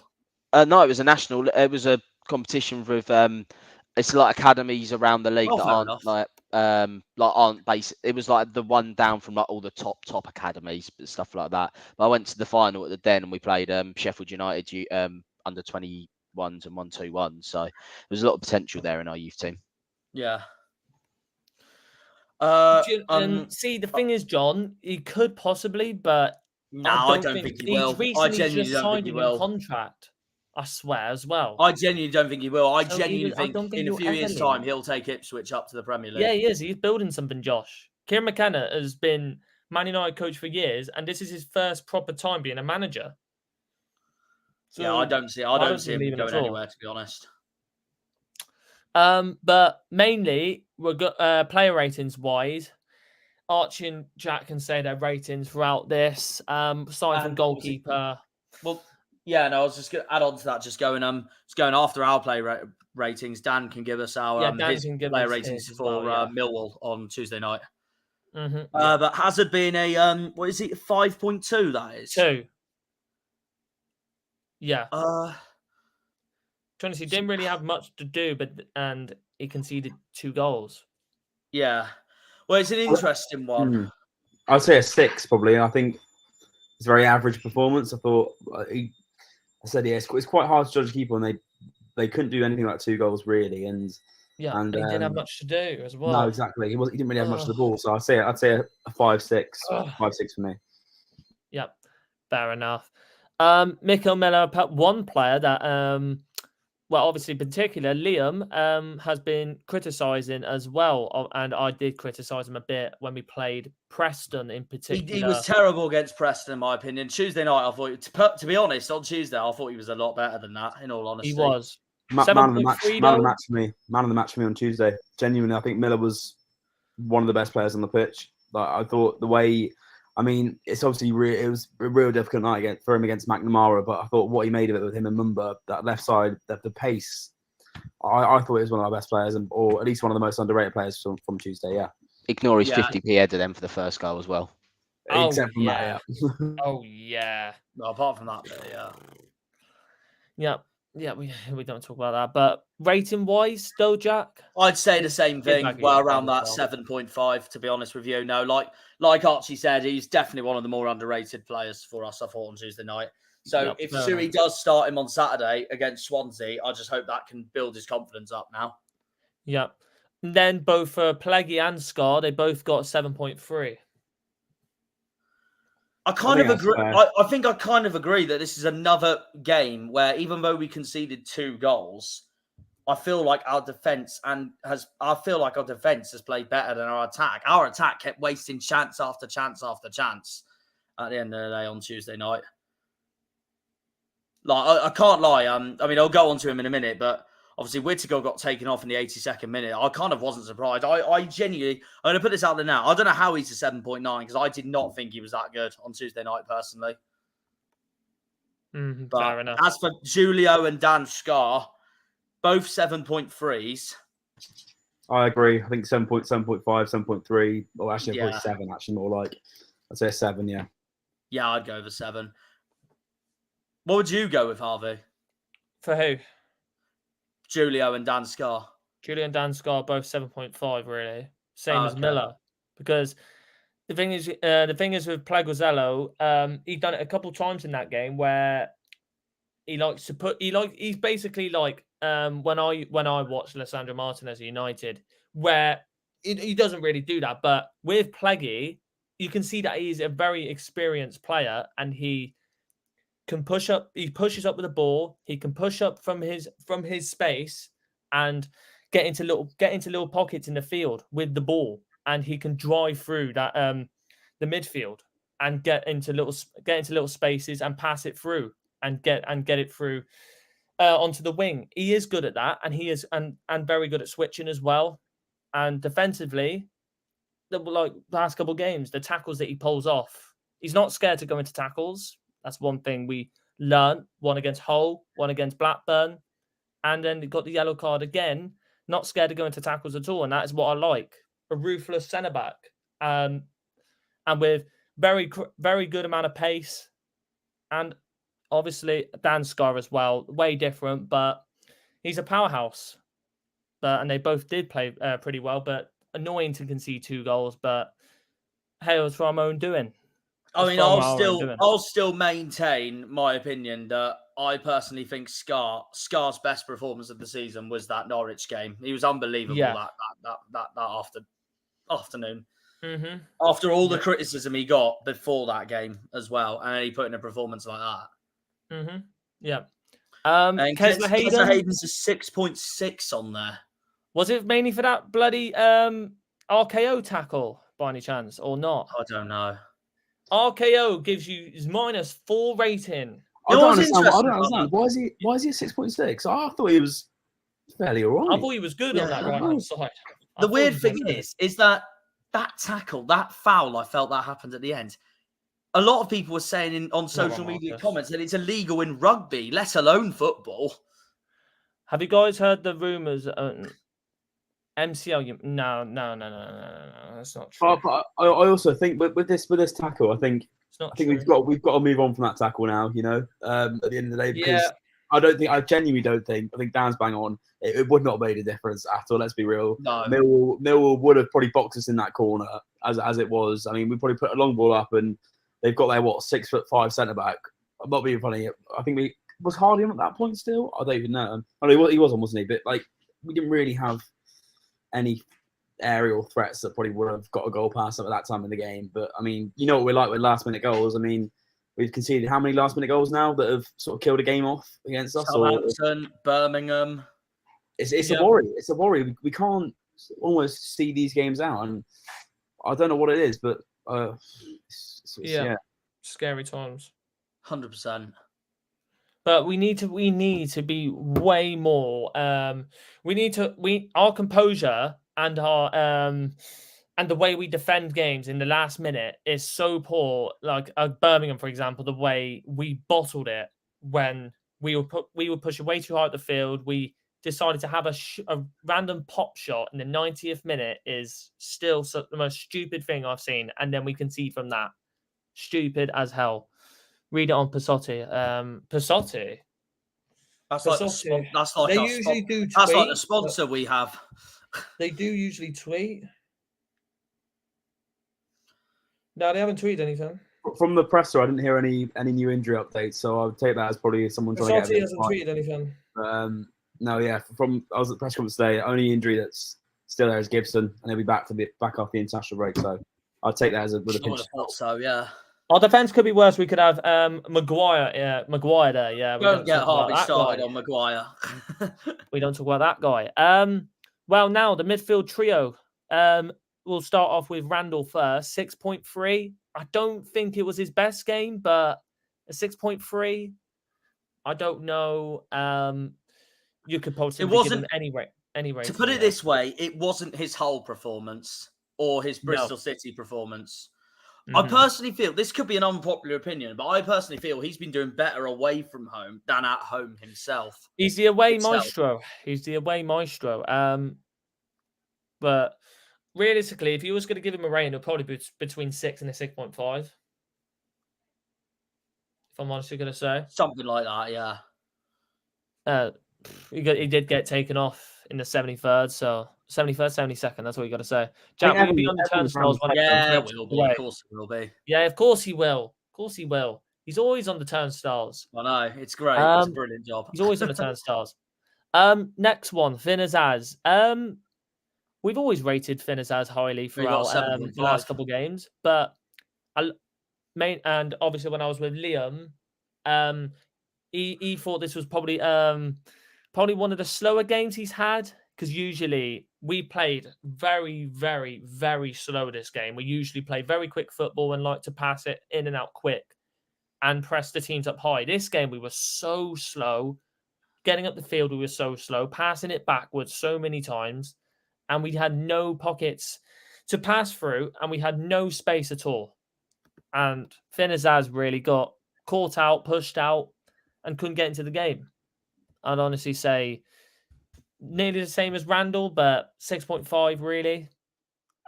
No, it was a national. It was a competition with it's like academies around the league that aren't basic. It was like the one down from like all the top academies, but stuff like that. But I went to the final at the Den and we played Sheffield United under 21s and 1-2-1. So there's a lot of potential there in our youth team. Yeah. See, the thing is, John, he could possibly, but no, I don't think he will. I genuinely just signed him in contract. I swear as well. I genuinely don't think he will. I genuinely think in a few years' time he'll take Ipswich up to the Premier League. Yeah, he is. He's building something, Josh. Kieran McKenna has been Man United coach for years, and this is his first proper time being a manager. So yeah, I don't see him going anywhere, to be honest. But mainly, we've got player ratings wise. Archie and Jack can say their ratings throughout this. Starting from goalkeeper. Well. Yeah, no, I was just going to add on to that. Just going after our player ratings. Dan can give us our player ratings for Millwall on Tuesday night. Mm-hmm. But Hazard being a what is it, 5.2? That is 2. Yeah. He didn't really have much to do, and he conceded 2 goals. Yeah. Well, it's an interesting one. I'd say a 6 probably. I think it's a very average performance. I thought. It's quite hard to judge a keeper, and they couldn't do anything like 2 goals really, and he didn't have much to do as well. No, exactly. He didn't really have much of the ball, so I'd say a 5-6, 5-6 for me. Yep, fair enough. Mikel Miller, one player that, obviously, in particular, Liam has been criticising as well, and I did criticise him a bit when we played Preston in particular. He was terrible against Preston, in my opinion. Tuesday night, I thought, to be honest, on Tuesday, I thought he was a lot better than that, in all honesty. He was. Man of the match for me. Man of the match for me on Tuesday. Genuinely, I think Miller was one of the best players on the pitch. Like, I thought the way... I mean, it's obviously it was a real difficult night for him against McNamara, but I thought what he made of it with him and Mumba, that left side, the pace, I thought he was one of our best players, or at least one of the most underrated players from Tuesday, yeah. Ignore his 50p header then for the first goal as well. Except from that, yeah. Oh, yeah. No, apart from that, yeah. Yeah. Yeah, we don't talk about that. But rating-wise, though, Jack? I'd say the same thing. Well, around that 7.5, to be honest with you. No, like Archie said, he's definitely one of the more underrated players for us, I thought, on Tuesday night. So if Sui does start him on Saturday against Swansea, I just hope that can build his confidence up now. Yeah. And then both Pelleggi and Scar, they both got 7.3. I kind of agree. I think I kind of agree that this is another game where, even though we conceded 2 goals, I feel like our defense has played better than our attack. Our attack kept wasting chance after chance after chance at the end of the day on Tuesday night. Like, I can't lie. I mean, I'll go on to him in a minute, but obviously Whittaker got taken off in the 82nd minute. I kind of wasn't surprised. I genuinely, I'm going to put this out there now. I don't know how he's a 7.9 because I did not think he was that good on Tuesday night personally. Fair enough. As for Julio and Dan Scar, both 7.3s. I agree. I think 7.5, 7.3, or actually probably 7. Actually, more like I'd say a 7. Yeah. Yeah, I'd go with a 7. What would you go with, Harvey? For who? Julio and Dan Scar. Julio and Dan Scar both 7.5. Really, same as Miller. Because the thing is with Plaguzello, he's done it a couple of times in that game where he likes to put. He's basically like when I watched Lissandro Martinez at United, where he doesn't really do that. But with Plaggy, you can see that he's a very experienced player, and he can push up. He pushes up with the ball. He can push up from his space and get into little pockets in the field with the ball, and he can drive through that the midfield and get into little spaces and pass it through and get it through onto the wing. He is good at that, and he is and very good at switching as well. And defensively, like the last couple of games, the tackles that he pulls off, he's not scared to go into tackles. That's one thing we learned. One against Hull, one against Blackburn, and then he got the yellow card again. Not scared to go into tackles at all, and that is what I like. A ruthless centre back, and with very good amount of pace, and obviously Dan Scar as well. Way different, but he's a powerhouse. And they both did play pretty well, but annoying to concede 2 goals. But hey, it was from our own doing. I mean, I'll still maintain my opinion that I personally think Scar's best performance of the season was that Norwich game. He was unbelievable that afternoon. Mm-hmm. After all the criticism he got before that game as well, and he put in a performance like that. Mm-hmm. Yeah. And Kessler Hayden's a 6.6 on there. Was it mainly for that bloody RKO tackle by any chance, or not? I don't know. RKO gives you his -4 rating. I don't understand. Why is he at 6.6? I thought he was fairly all right. I thought he was good on that right-hand side. The weird thing is that tackle, that foul, I felt that happened at the end. A lot of people were saying on social media comments that it's illegal in rugby, let alone football. Have you guys heard the rumours? MCL? No, that's not true. But I also think with this tackle, I think we've got to move on from that tackle now. You know, at the end of the day, because I genuinely don't think. I think Dan's bang on. It would not have made a difference at all. Let's be real. No. Millwall would have probably boxed us in that corner as it was. I mean, we probably put a long ball up, and they've got their 6'5" centre back. I'm not being funny. I think was Hardy on at that point still. I don't even know. I mean, he was on, wasn't he? But like, we didn't really have any aerial threats that probably would have got a goal past them at that time in the game. But I mean, you know what we're like with last-minute goals. I mean, we've conceded how many last-minute goals now that have sort of killed a game off against us? Southampton, Birmingham. It's a worry. It's a worry. We can't almost see these games out, and I don't know what it is, but scary times. 100%. But we need to be way more. Our composure and our and the way we defend games in the last minute is so poor. Like Birmingham, for example, the way we bottled it when we were pushing way too hard at the field. We decided to have a random pop shot in the 90th minute is still the most stupid thing I've seen, and then we concede from that. Stupid as hell. Read it on Passotti. Passotti. That's like the sponsor we have. They do usually tweet. No, they haven't tweeted anything. From the presser, I didn't hear any new injury updates, so I would take that as probably someone trying to get. Passotti hasn't tweeted anything. No, yeah. I was at the press conference today. Only injury that's still there is Gibson, and he'll be back after the international break. So I'll take that with a pinch of salt. So yeah. Our defence could be worse. We could have Maguire there. Yeah, don't get Harvey started on Maguire. We don't talk about that guy. Well, now the midfield trio. We'll start off with Randall first. 6.3. I don't think it was his best game, but a 6.3. I don't know. You could possibly give him any rating. To put it this way, it wasn't his whole performance or his Bristol City performance. Mm-hmm. I personally feel, this could be an unpopular opinion, but I personally feel he's been doing better away from home than at home himself. He's the away maestro. But realistically, if you was going to give him a rating, it'd probably be between 6 and a 6.5. If I'm honestly going to say. Something like that, yeah. He did get taken off in the 73rd, so 73rd, 72nd, that's what you got to say. Jack, will you be on the turnstiles? Yeah, it will be. Of course it will be. Yeah, of course he will. Of course he will. He's always on the turnstiles. I know. It's great. It's a brilliant job. He's always on the turnstiles. Next one, Finn Azaz. We've always rated Finn Azaz highly throughout the last couple of games, but and obviously when I was with Liam, He thought this was probably one of the slower games he's had, because usually we played very, very, very slow this game. We usually play very quick football and like to pass it in and out quick and press the teams up high. This game, we were so slow. Getting up the field, we were so slow. Passing it backwards so many times. And we had no pockets to pass through, and we had no space at all. And Finn Azaz really got caught out, pushed out, and couldn't get into the game. I'd honestly say nearly the same as Randall, but 6.5 really.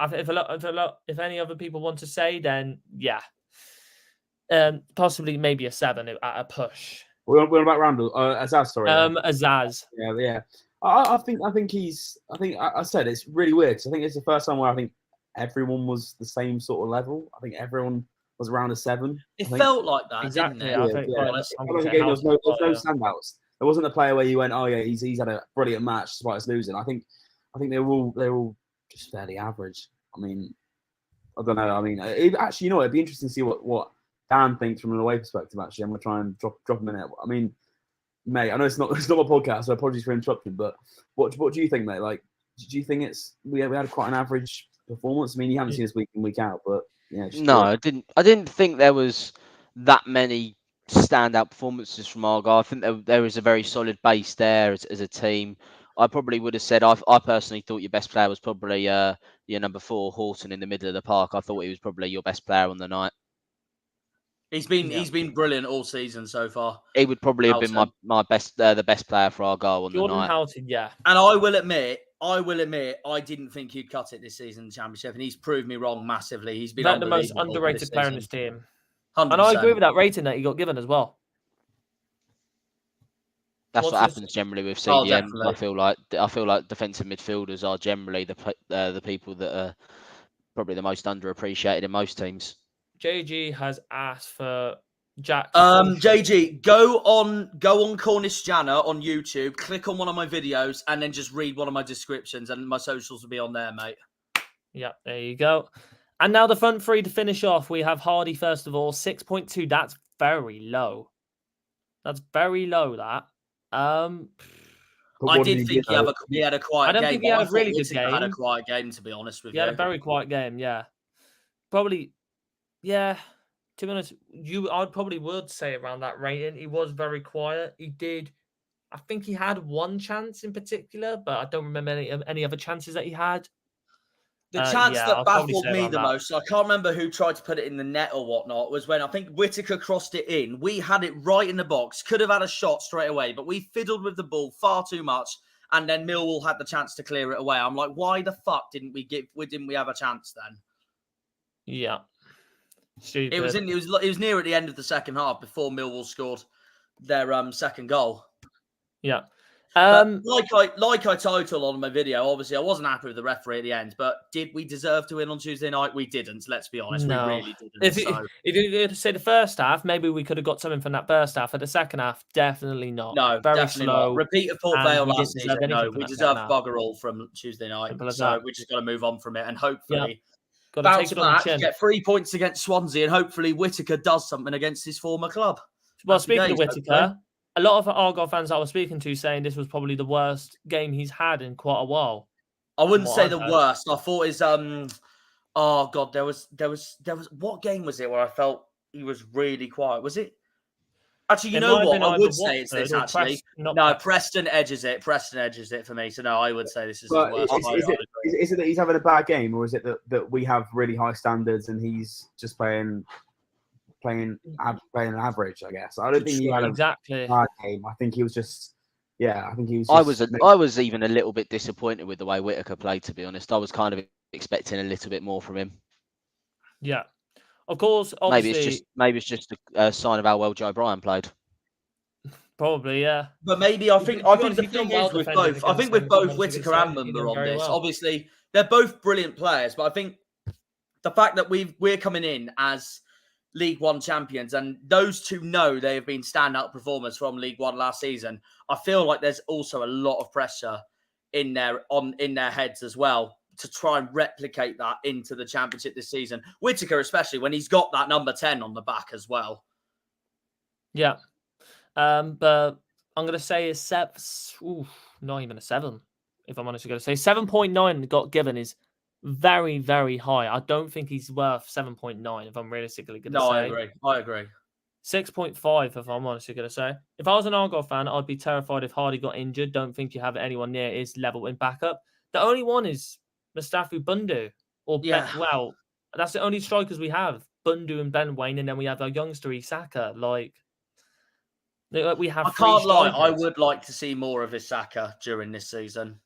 If any other people want to say, then yeah, possibly maybe a 7 at a push. We're about Randall. Azaz, sorry. Azaz. Yeah. I think he's. I think I said it's really weird, because I think it's the first time where I think everyone was the same sort of level. I think everyone was around a 7. It felt like that, Exactly. didn't it? I think There was no standouts. There wasn't a player where you went, oh yeah, he's had a brilliant match despite us losing. I think they're all just fairly average. I mean, I don't know. I mean, actually, you know what? It'd be interesting to see what Dan thinks from an away perspective. Actually, I'm gonna try and drop him in it. I mean, mate, I know it's not my podcast, so apologies for interrupting. But what do you think, mate? Like, do you think we had quite an average performance? I mean, you haven't seen us week in, week out, but yeah. No, I didn't think there was that many standout performances from Argyle. I think there was a very solid base there as a team. I probably would have said I personally thought your best player was probably your number 4 Horton in the middle of the park. I thought he was probably your best player on the night. He's been brilliant all season so far. He would probably have been my best the best player for Argyle on the night. Jordan Houghton, yeah. And I will admit, I didn't think he'd cut it this season in the Championship, and he's proved me wrong massively. He's been the most underrated player in this team. 100%. And I agree with that rating that he got given as well. That's what happens generally with CDM. Oh, I feel like defensive midfielders are generally the people that are probably the most underappreciated in most teams. JG has asked for Jack. JG, go on Cornish Janner on YouTube, click on one of my videos, and then just read one of my descriptions, and my socials will be on there, mate. Yeah, there you go. And now the front three to finish off. We have Hardy first of all, 6.2. That's very low. That's very low. That. I did think he had a quiet game. I don't think he had a really good game. Had a quiet game, to be honest with you. He had a very quiet game. Yeah, probably. Yeah, to be honest, I probably would say around that rating. He was very quiet. He did. I think he had one chance in particular, but I don't remember any other chances that he had. The chance that baffled me the most, I can't remember who tried to put it in the net or whatnot, was when I think Whittaker crossed it in. We had it right in the box, could have had a shot straight away, but we fiddled with the ball far too much, and then Millwall had the chance to clear it away. I'm like, why the fuck didn't we have a chance then? Yeah. Stupid. It was near at the end of the second half before Millwall scored their second goal. Yeah. Like I titled on my video, obviously I wasn't happy with the referee at the end, but did we deserve to win on Tuesday night? We didn't. Let's be honest, no. We really didn't. If you say the first half, maybe we could have got something from that first half. For the second half, definitely not. No, very definitely slow. not. Repeat of Port Vale last season. No, we deserve bugger all from Tuesday night. So we just got to move on from it and hopefully bounce back, get 3 points against Swansea, and hopefully Whittaker does something against his former club. Well, speaking of Whittaker, a lot of Argyle fans I was speaking to saying this was probably the worst game he's had in quite a while. I wouldn't say the worst. I thought his oh god, there was what game was it where I felt he was really quiet? Was it? Actually, you know what? I would say it's this actually. No, Preston edges it. Preston edges it for me. So no, I would say this is the worst. Is it that he's having a bad game, or is it that we have really high standards and he's just playing average? I guess I don't think he had a bad game. I think he was just. Yeah, I think he was. I was even a little bit disappointed with the way Whittaker played. To be honest, I was kind of expecting a little bit more from him. Yeah. Of course, obviously... Maybe it's just a sign of how well Joe Bryan played. Probably, yeah. But maybe I think the thing is with both. I think with both Whittaker and Mumba on this. Well. Obviously, they're both brilliant players, but I think the fact that we're coming in as League One champions, and those two know they have been standout performers from League One last season. I feel like there's also a lot of pressure in their heads as well, to try and replicate that into the Championship this season. Whittaker, especially when he's got that number 10 on the back as well. Yeah. But I'm going to say not even a 7, if I'm honestly going to say. 7.9 got given is very, very high. I don't think he's worth 7.9, if I'm realistically going to No, say. I agree. 6.5, if I'm honestly going to say. If I was an Argyle fan, I'd be terrified if Hardy got injured. Don't think you have anyone near his level in backup. The only one is Mustafi Bundu. Yeah. Well, that's the only strikers we have. Bundu and Ben Wayne, and then we have our youngster Isaka. We have I 3 can't lie. strikers. I would like to see more of Isaka during this season.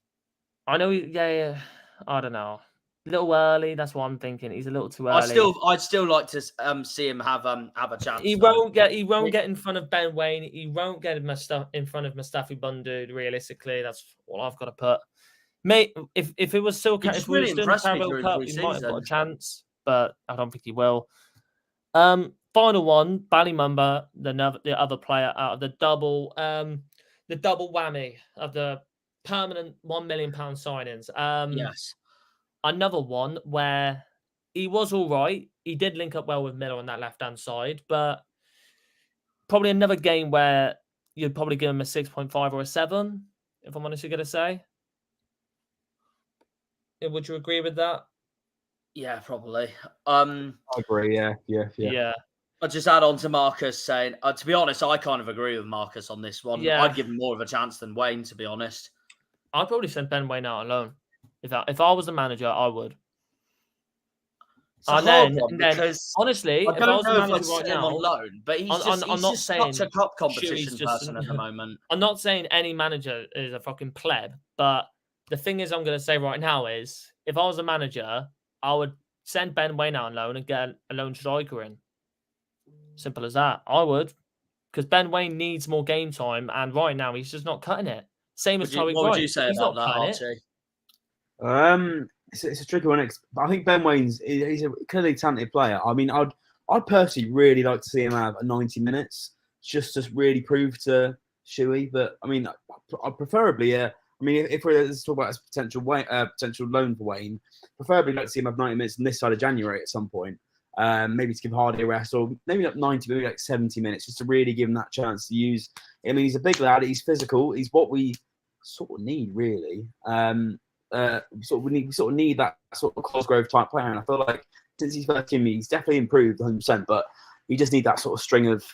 I know. Yeah. I don't know. A little early. That's what I'm thinking. He's a little too early. I'd still like to see him have a chance. He won't get in front of Ben Wayne. He won't get in front of Mustafi Bundu. Realistically, that's all I've got to put. Mate, if it was still, if we were still in the Carabao Cup, he might have got a chance, but I don't think he will. Final one, Ballymumba, the other player out of the double whammy of the permanent £1 million signings. Yes. Another one where he was all right. He did link up well with Miller on that left-hand side, but probably another game where you'd probably give him a 6.5 or a 7, if I'm honestly going to say. Would you agree with that? Yeah, probably. I agree. Yeah. I'll just add on to Marcus saying, to be honest, I kind of agree with Marcus on this one. Yeah. I'd give him more of a chance than Wayne, to be honest. I'd probably send Ben Wayne out alone. If I was the manager, I would. And then honestly, I don't know if I'd right send him on loan, but he's just such a cup competition person at the moment. I'm not saying any manager is a fucking pleb, but the thing is, I'm going to say right now is, if I was a manager, I would send Ben Wayne out on loan and get a lone striker in. Simple as that. I would, because Ben Wayne needs more game time, and right now he's just not cutting it. Same as Tariq. What would you say about that, Archie? It's a tricky one. I think Ben Wayne's he's a clearly talented player. I mean, I'd personally really like to see him have 90 minutes just to really prove to Shuey. But I mean, I preferably, I mean, if we're to talk about a potential loan for Wayne, preferably like to see him have 90 minutes on this side of January at some point. Maybe to give Hardy a rest, or maybe not 90, maybe like 70 minutes, just to really give him that chance to use. I mean, he's a big lad. He's physical. He's what we sort of need, really. We need that sort of Cosgrove type player, and I feel like since he's first came, he's definitely improved 100%. But we just need that sort of string of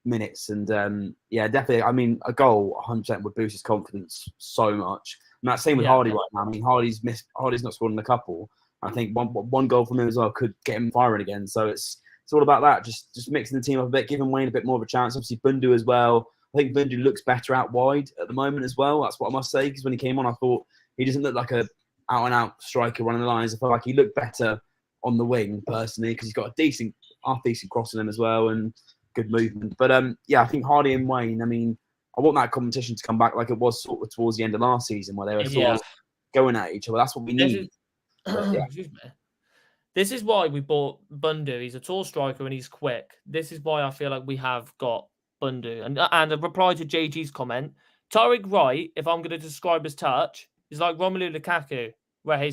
minutes, and definitely. I mean, a goal 100% would boost his confidence so much. And that's same with Hardy right now. I mean, Hardy's not scored in a couple. I think one goal from him as well could get him firing again. So it's all about that. Just mixing the team up a bit, giving Wayne a bit more of a chance. Obviously, Bundu as well. I think Bundu looks better out wide at the moment as well. That's what I must say, because when he came on, I thought he doesn't look like a out-and-out striker running the lines. I felt like he looked better on the wing, personally, because he's got a decent cross in him as well and good movement. But, I think Hardy and Wayne, I mean, I want that competition to come back like it was sort of towards the end of last season, where they were sort of going at each other. That's what we need. This is why we bought Bundu. He's a tall striker and he's quick. This is why I feel like we have got Bundu. And a reply to JG's comment, Tariq Wright, if I'm going to describe his touch, is like Romelu Lukaku, where he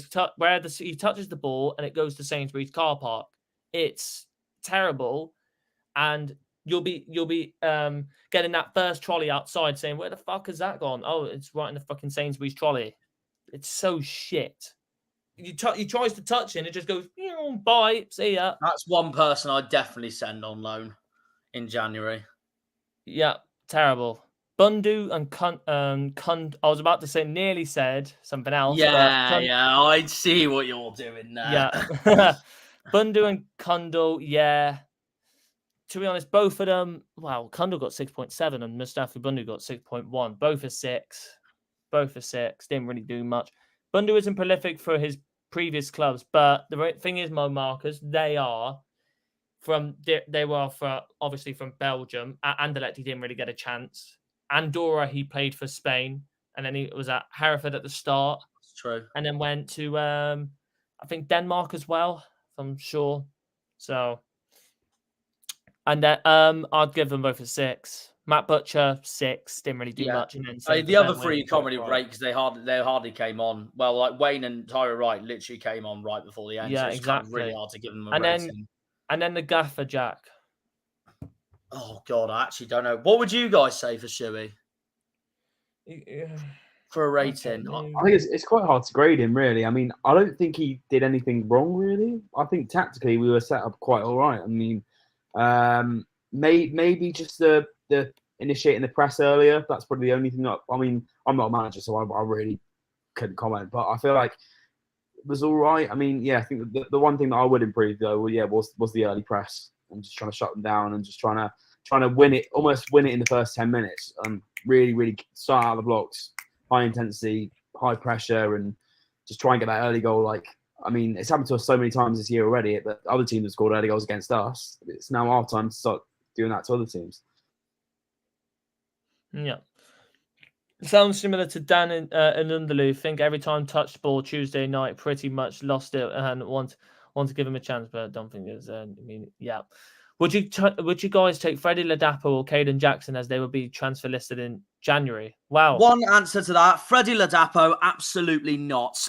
touches the ball and it goes to Sainsbury's car park. It's terrible, and you'll be getting that first trolley outside saying, "Where the fuck has that gone?" Oh, it's right in the fucking Sainsbury's trolley. It's so shit. He tries to touch it and it just goes, bye, see ya. That's one person I'd definitely send on loan in January. Yeah, terrible. Bundu and I was about to say, nearly said something else. Yeah, I see what you're doing there. Yeah. Bundu and Kundal, yeah. To be honest, both of them, Kundal got 6.7 and Mustafi Bundu got 6.1. Both are 6. Didn't really do much. Bundu isn't prolific for his previous clubs, but the thing is, Marcus, they were obviously from Belgium. At Anderlecht, he didn't really get a chance. Andorra, he played for Spain, and then he was at Hereford at the start. That's true. And then went to, I think, Denmark as well, if I'm sure. So, and then I'd give them both a 6. Matt Butcher, 6, didn't really do much. And then the other 3 you can't really rate because they hardly came on. Well, like Wayne and Tyra Wright literally came on right before the end. Yeah, so it's exactly. kind of really hard to give them a rating. And then the Gaffer Jack. Oh God, I actually don't know. What would you guys say for Shuey for a rating? I think it's quite hard to grade him, really. I mean, I don't think he did anything wrong, really. I think tactically we were set up quite all right. I mean, maybe just the initiating the press earlier. That's probably the only thing. I mean, I'm not a manager, so I really couldn't comment. But I feel like it was all right. I mean, yeah, I think the one thing that I would improve though, was the early press and just trying to shut them down and just trying to win it, almost win it in the first 10 minutes and really start out of the blocks, high intensity, high pressure, and just try and get that early goal. Like, I mean, it's happened to us so many times this year already, but other teams have scored early goals against us. It's now our time to start doing that to other teams. Yeah. Sounds similar to Dan and Underloo. Think every time touched ball Tuesday night, pretty much lost it and want to give him a chance, but I don't think there's. I mean, yeah. Would you guys take Freddie Ladapo or Caden Jackson as they would be transfer listed in January? Wow. One answer to that: Freddie Ladapo, absolutely not.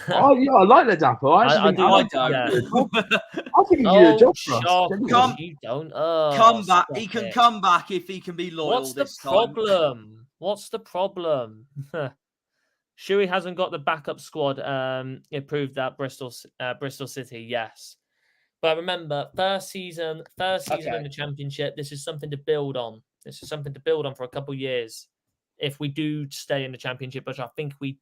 Oh yeah, I like Ladapo. I don't. I think he did a job for us. You don't. Come back. He can come back if he can be loyal. What's the problem? What's the problem? Shuey hasn't got the backup squad. Improved that Bristol City, yes. But remember, first season in the Championship. This is something to build on. This is something to build on for a couple of years. If we do stay in the Championship, which I think we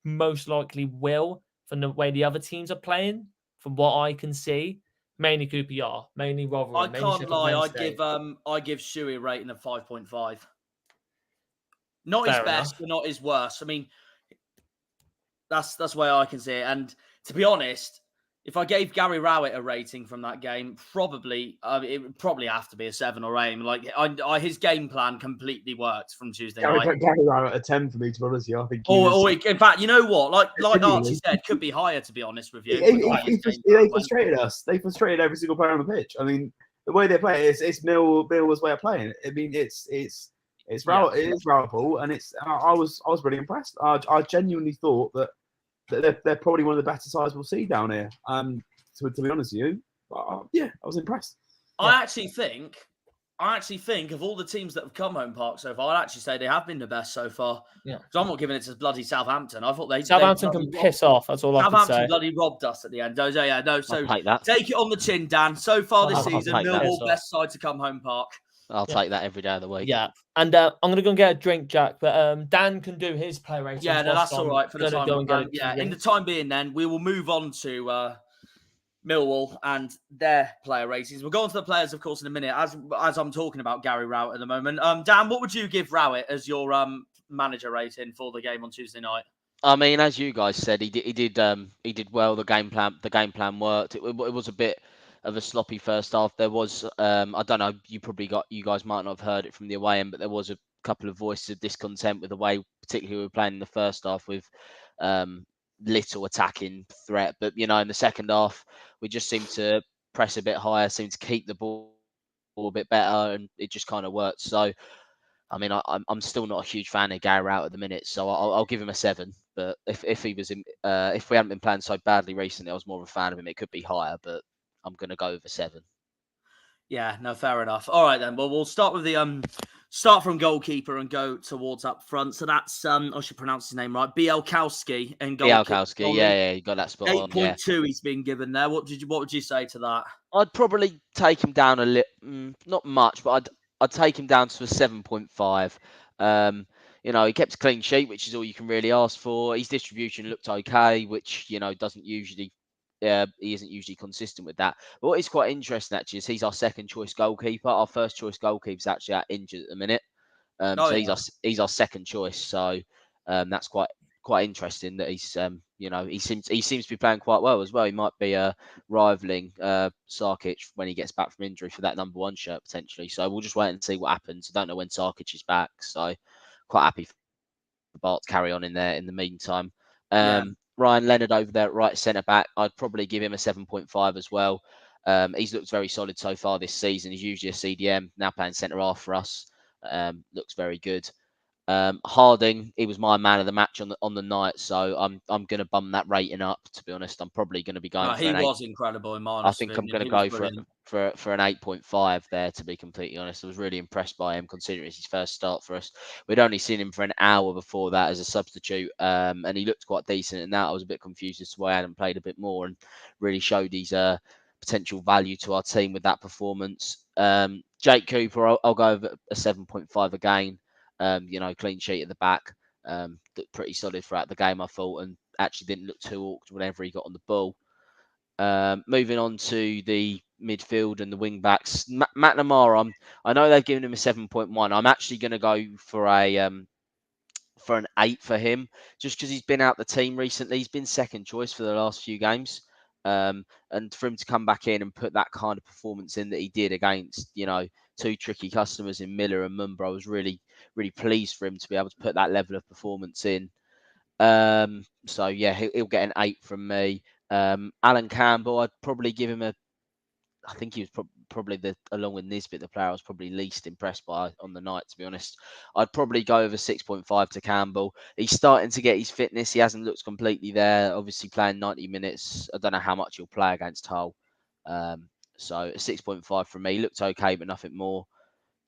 most likely will, from the way the other teams are playing, from what I can see, mainly QPR, mainly Rotherham. I can't lie. I give Shuey a rating of 5.5. Not his best, but not his worst. I mean, that's the way I can see it. And to be honest, if I gave Gary Rowett a rating from that game, probably it would probably have to be a 7 or 8. Like his game plan completely worked from Tuesday night. Gary Rowett a 10 for me, to be honest with you. I think. In fact, you know what? Like Archie said, could be higher. To be honest with you, they frustrated us. They frustrated every single player on the pitch. I mean, the way they play, it's Millwall's way of playing. I mean, it's Rowett, it is Rowett, and I was really impressed. I genuinely thought that they're probably one of the better sides we'll see down here. To be honest with you, I was impressed. I actually think of all the teams that have come home park so far, I'd actually say they have been the best so far. Yeah, because I'm not giving it to bloody Southampton. I thought Southampton can piss off. That's all I can say. Southampton bloody robbed us at the end. So take it on the chin, Dan. So far this season, Millwall best side to come home park. I'll take that every day of the week. Yeah. And I'm going to go and get a drink, Jack. But Dan can do his play rating. Yeah, no, that's all right for the time being. In the time being, then, we will move on to Millwall and their player ratings. We'll go on to the players, of course, in a minute, as I'm talking about Gary Rowett at the moment. Dan, what would you give Rowett as your manager rating for the game on Tuesday night? I mean, as you guys said, he did well. The game plan worked. It was a bit of a sloppy first half. There was, I don't know, you guys might not have heard it from the away end, but there was a couple of voices of discontent with the way, particularly we were playing in the first half with little attacking threat. But, in the second half, we just seemed to press a bit higher, seemed to keep the ball a bit better, and it just kind of worked. So, I mean, I'm still not a huge fan of Gary Rowett at the minute, so I'll give him a 7. But if we hadn't been playing so badly recently, I was more of a fan of him. It could be higher, but I'm going to go with a 7. Yeah, no, fair enough. All right, then. Well, we'll start with the start from goalkeeper and go towards up front. So that's I should pronounce his name right. Bielkowski and Bielkowski, yeah, you got that spot 8. on. 8.2 he's been given there. What would you say to that? I'd probably take him down a little, not much, but I'd take him down to a 7.5. He kept a clean sheet, which is all you can really ask for. His distribution looked okay, which doesn't usually. He isn't usually consistent with that. But what is quite interesting actually is he's our second choice goalkeeper. Our first choice goalkeeper's actually out injured at the minute. He's our second choice. So that's quite interesting that he's he seems to be playing quite well as well. He might be rivaling Sarkic when he gets back from injury for that number 1 shirt potentially. So we'll just wait and see what happens. I don't know when Sarkic is back. So quite happy for Bart to carry on in there in the meantime. Ryan Leonard over there at right centre-back, I'd probably give him a 7.5 as well. He's looked very solid so far this season. He's usually a CDM, now playing centre-half for us. Looks very good. Harding, he was my man of the match on the night, so I'm going to bump that rating up. To be honest, I'm probably going to be going. He was incredible in my I honest think I'm opinion. going to He go was for an 8.5 there. To be completely honest, I was really impressed by him considering it's his first start for us. We'd only seen him for an hour before that as a substitute, and he looked quite decent. And that I was a bit confused as to why I hadn't played a bit more and really showed his potential value to our team with that performance. Jake Cooper, I'll go over a 7.5 again. Clean sheet at the back. Looked pretty solid throughout the game, I thought, and actually didn't look too awkward whenever he got on the ball. Moving on to the midfield and the wing backs, McNamara, I know they've given him a 7.1. I'm actually going to go for an 8 for him, just because he's been out the team recently. He's been second choice for the last few games, and for him to come back in and put that kind of performance in that he did against, two tricky customers in Miller and Mumba, I was really, really pleased for him to be able to put that level of performance in. So yeah, he'll get an 8 from me. Alan Campbell, I'd probably give him I think he was probably along with Nisbet, the player I was probably least impressed by on the night, to be honest. I'd probably go over 6.5 to Campbell. He's starting to get his fitness. He hasn't looked completely there. Obviously playing 90 minutes. I don't know how much he'll play against Hull. So a 6.5 from me. He looked okay, but nothing more.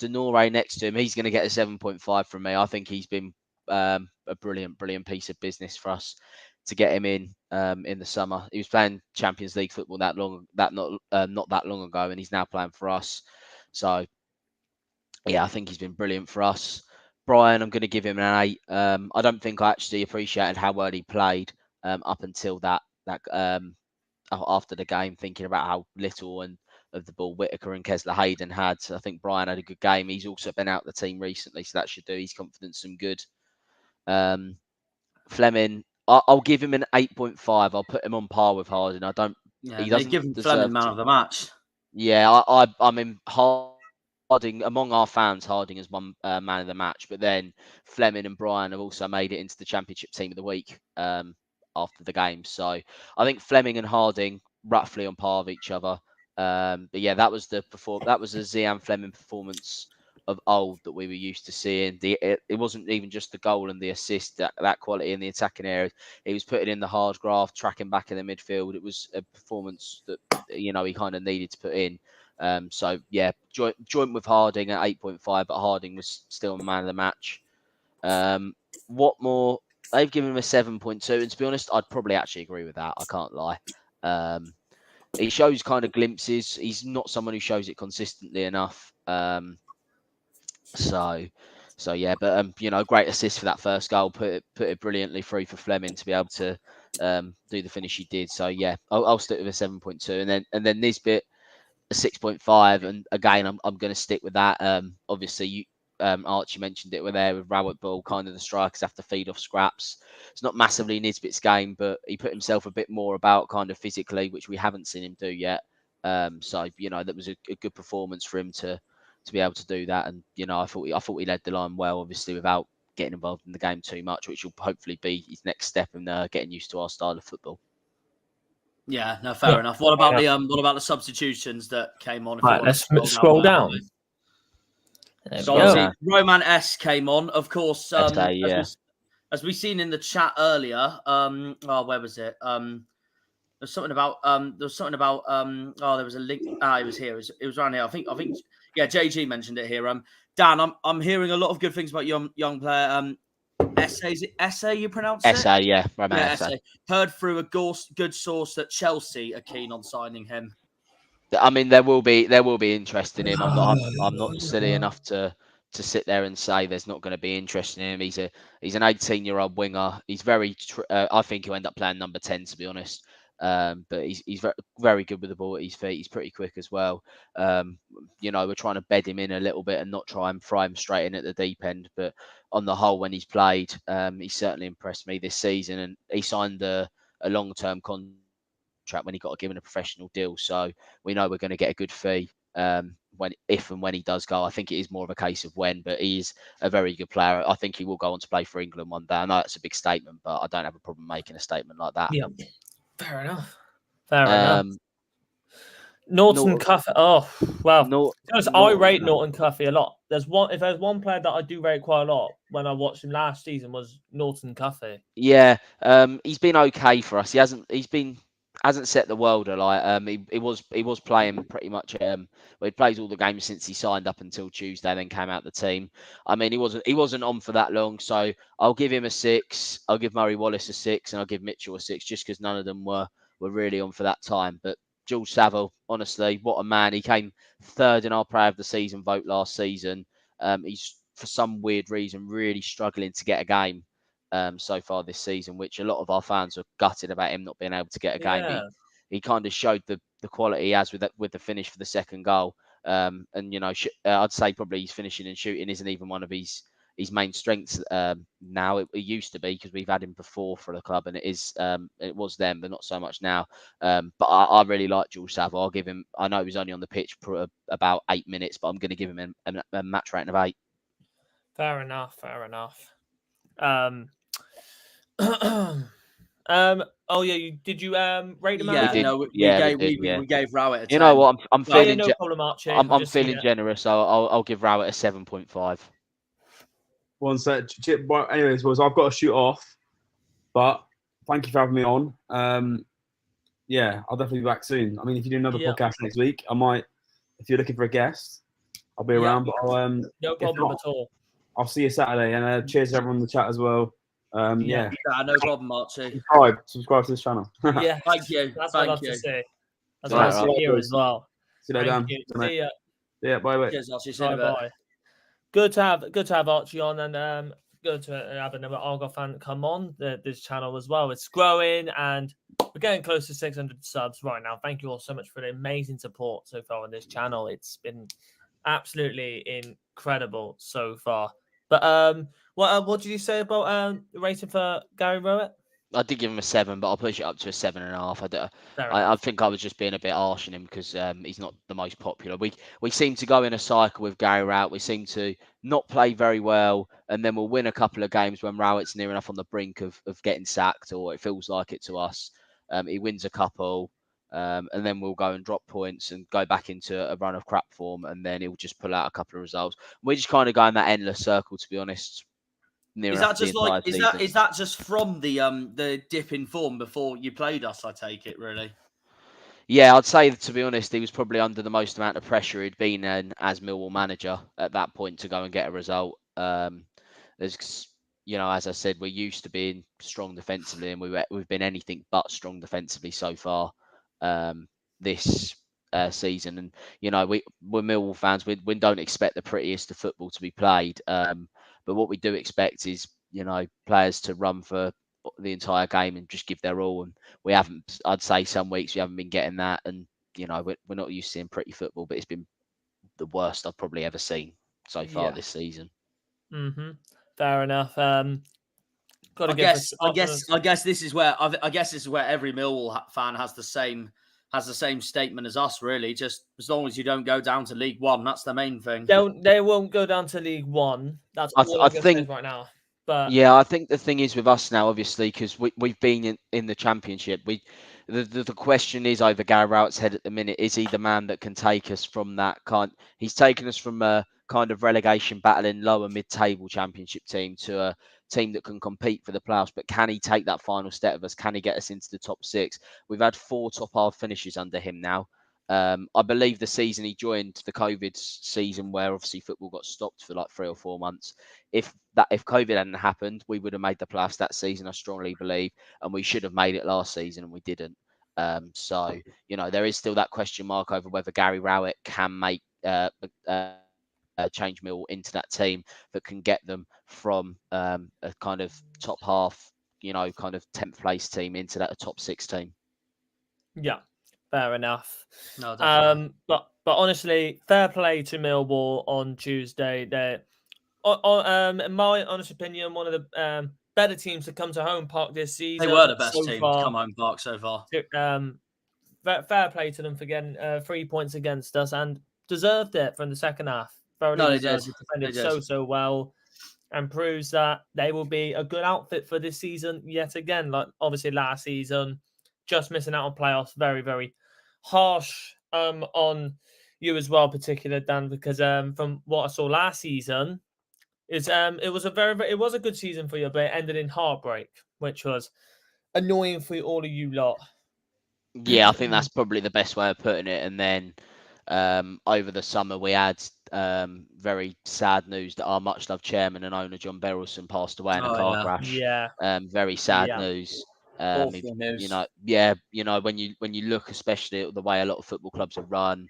Denore next to him, he's going to get a 7.5 from me. I think he's been a brilliant piece of business for us to get him in the summer. He was playing Champions League football not that long ago, and he's now playing for us. So yeah, I think he's been brilliant for us. Brian, I'm going to give him an 8. I don't think I actually appreciated how well he played up until that after the game, thinking about how little of the ball Whittaker and Kesler Hayden had. So I think Brian had a good game. He's also been out the team recently, so that should do his confidence some good. Fleming, I'll give him an 8.5. I'll put him on par with Harding. He doesn't give him Fleming man of the match. Yeah, I mean Harding, among our fans, Harding is one man of the match, but then Fleming and Brian have also made it into the Championship Team of the Week after the game. So I think Fleming and Harding roughly on par of each other. But yeah, that was a Zian Fleming performance of old that we were used to seeing. It wasn't even just the goal and the assist, that quality in the attacking area. He was putting in the hard graft, tracking back in the midfield. It was a performance that he kind of needed to put in. So yeah, joint with Harding at 8.5, but Harding was still the man of the match. Watmore, they've given him a 7.2, and to be honest, I'd probably actually agree with that. I can't lie. He shows kind of glimpses. He's not someone who shows it consistently enough. So yeah, but great assist for that first goal. Put it brilliantly through for Fleming to be able to do the finish he did. So yeah, I'll stick with a 7.2, and then Nisbet a 6.5. And again, I'm going to stick with that. Obviously, Archie mentioned it. We're there with Rowett Ball. Kind of the strikers have to feed off scraps. It's not massively Nisbet's game, but he put himself a bit more about kind of physically, which we haven't seen him do yet. So that was a good performance for him to be able to do that. And I thought he led the line well, obviously without getting involved in the game too much, which will hopefully be his next step in getting used to our style of football. Yeah, no, fair enough. What about the substitutions that came on? Right, let's scroll down. So Roman S came on, of course. As we seen in the chat earlier. Where was it? There's something about there was a link. It was here. It was around here. I think yeah, JG mentioned it here. Dan, I'm hearing a lot of good things about young player. Essay, you pronounce it? Essay, yeah. Roman Essay. Heard through a good source that Chelsea are keen on signing him. I mean, there will be interest in him. I'm not silly enough to sit there and say there's not going to be interest in him. He's an 18-year-old winger. He's very. I think he'll end up playing number 10, to be honest. But he's very, very good with the ball at his feet. He's pretty quick as well. We're trying to bed him in a little bit and not try and fry him straight in at the deep end. But on the whole, when he's played, he's certainly impressed me this season. And he signed a long-term contract when he got given a professional deal. So we know we're going to get a good fee if and when he does go. I think it is more of a case of when, but he's a very good player. I think he will go on to play for England one day. I know that's a big statement, but I don't have a problem making a statement like that. Yeah. Fair enough. Norton Cuffy. Oh, well. I rate Norton Cuffy a lot. If there's one player that I do rate quite a lot when I watched him last season was Norton Cuffey. Yeah, he's been okay for us. Hasn't set the world alight. He was playing pretty much. Well, he plays all the games since he signed up until Tuesday, then came out the team. I mean, he wasn't on for that long, so I'll give him a 6. I'll give Murray Wallace a 6, and I'll give Mitchell a 6, just because none of them were really on for that time. But George Saville, honestly, what a man! He came 3rd in our Player of the Season vote last season. He's for some weird reason really struggling to get a game. So far this season, which a lot of our fans are gutted about him not being able to get a game. Yeah. He kind of showed the quality he has with the finish for the second goal. And I'd say probably his finishing and shooting isn't even one of his main strengths now. It used to be, because we've had him before for the club, and it was then, but not so much now. But I really like George Saville. I'll give him. I know he was only on the pitch for about 8 minutes, but I'm going to give him a match rating of 8. Fair enough. Oh yeah, did you rate him out? We gave Rowett a 10. You know what? I'm feeling. No problem, Archie. I'm feeling generous, so I'll give Rowett a 7.5. One sec. Anyways, boys, I've got to shoot off, but thank you for having me on. Yeah, I'll definitely be back soon. I mean, if you do another podcast next week, I might. If you're looking for a guest, I'll be around. But I'll, no problem at all. I'll see you Saturday, and cheers to everyone in the chat as well. Yeah, no problem, Archie. Subscribe to this channel. Yeah, thank you. That's what I love to say. That's Right, what I see here as well. See you later. See ya. Yeah, bye. Cheers, Archie. See you in a bit. Bye. Good to have Archie on, and good to have another Argyle fan come on this channel as well. It's growing, and we're getting close to 600 subs right now. Thank you all so much for the amazing support so far on this channel. It's been absolutely incredible so far. But what did you say about the rating for Gary Rowett? I did give him a 7, but I'll push it up to a 7.5. I think I was just being a bit harsh on him because he's not the most popular. We seem to go in a cycle with Gary Rowett. We seem to not play very well, and then we'll win a couple of games when Rowett's near enough on the brink of getting sacked, or it feels like it to us. He wins a couple, and then we'll go and drop points and go back into a run of crap form, and then he'll just pull out a couple of results. We just kind of go in that endless circle, to be honest. Is that just from the dip in form before you played us? I take it, really. Yeah, I'd say, to be honest, he was probably under the most amount of pressure he'd been in as Millwall manager at that point to go and get a result. There's, as I said, we're used to being strong defensively, and we've been anything but strong defensively so far this season. And we're Millwall fans. We don't expect the prettiest of football to be played. But what we do expect is, players to run for the entire game and just give their all. And we haven't, I'd say some weeks we haven't been getting that. And, we're not used to seeing pretty football, but it's been the worst I've probably ever seen so far this season. Mm-hmm. Fair enough. I guess this is where every Millwall fan has the same statement as us, really. Just as long as you don't go down to League One, that's the main thing. They won't go down to League One. That's all I think right now. But yeah, I think the thing is with us now, obviously, because we've been in the Championship. The question is over Gary Rowett's head at the minute. Is he the man that can take us from that kind? He's taken us from a kind of relegation battling lower mid-table Championship team to a team that can compete for the playoffs. But can he take that final step of us? Can he get us into the top 6? We've had 4 top half finishes under him now. I believe the season he joined, the COVID season, where obviously football got stopped for like 3 or 4 months. If COVID hadn't happened, we would have made the playoffs that season, I strongly believe, and we should have made it last season, and we didn't. So there is still that question mark over whether Gary Rowett can make change Millwall into that team that can get them from a kind of top half, kind of 10th place team into that top 6 team. Yeah. Fair enough. No, definitely. But honestly, fair play to Millwall on Tuesday. They're, in my honest opinion, one of the better teams to come to Home Park this season. They were the best team to come Home Park so far. Fair play to them for getting 3 points against us, and deserved it from the second half. No, they did. Defended so well, and proves that they will be a good outfit for this season yet again. Like obviously last season, just missing out on playoffs. Very, very harsh on you as well, particular Dan, because from what I saw last season, it was a good season for you, but it ended in heartbreak, which was annoying for all of you lot. Yeah, I think that's probably the best way of putting it. And then over the summer, we had very sad news that our much loved chairman and owner John Berylson passed away in a car crash. Yeah. Very sad Yeah. news. Awful news. You know, when you look, especially at the way a lot of football clubs are run,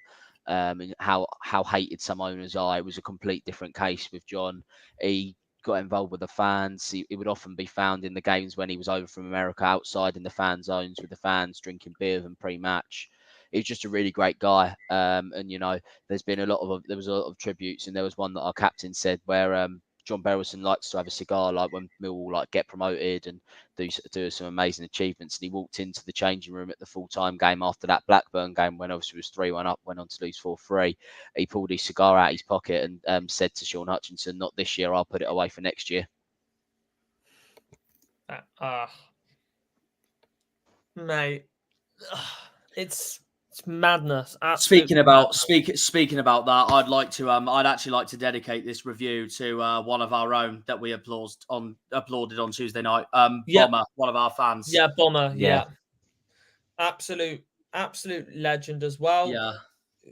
and how hated some owners are, it was a complete different case with John. He got involved with the fans. He would often be found in the games when he was over from America, outside in the fan zones with the fans, drinking beer with them pre-match. He was just a really great guy. And you know, there was a lot of tributes, and there was one that our captain said where John Berylson likes to have a cigar, like when Millwall like get promoted and do some amazing achievements. And he walked into the changing room at the full-time game after that Blackburn game, when obviously it was 3-1 up, went on to lose 4-3. He pulled his cigar out of his pocket and said to Sean Hutchinson, "Not this year. I'll put it away for next year." Mate, it's madness. Speaking about that, I'd actually like to dedicate this review to one of our own that we applauded on Tuesday night. Bomber, one of our fans. Yeah, Bomber. Yeah. Absolute legend as well. Yeah,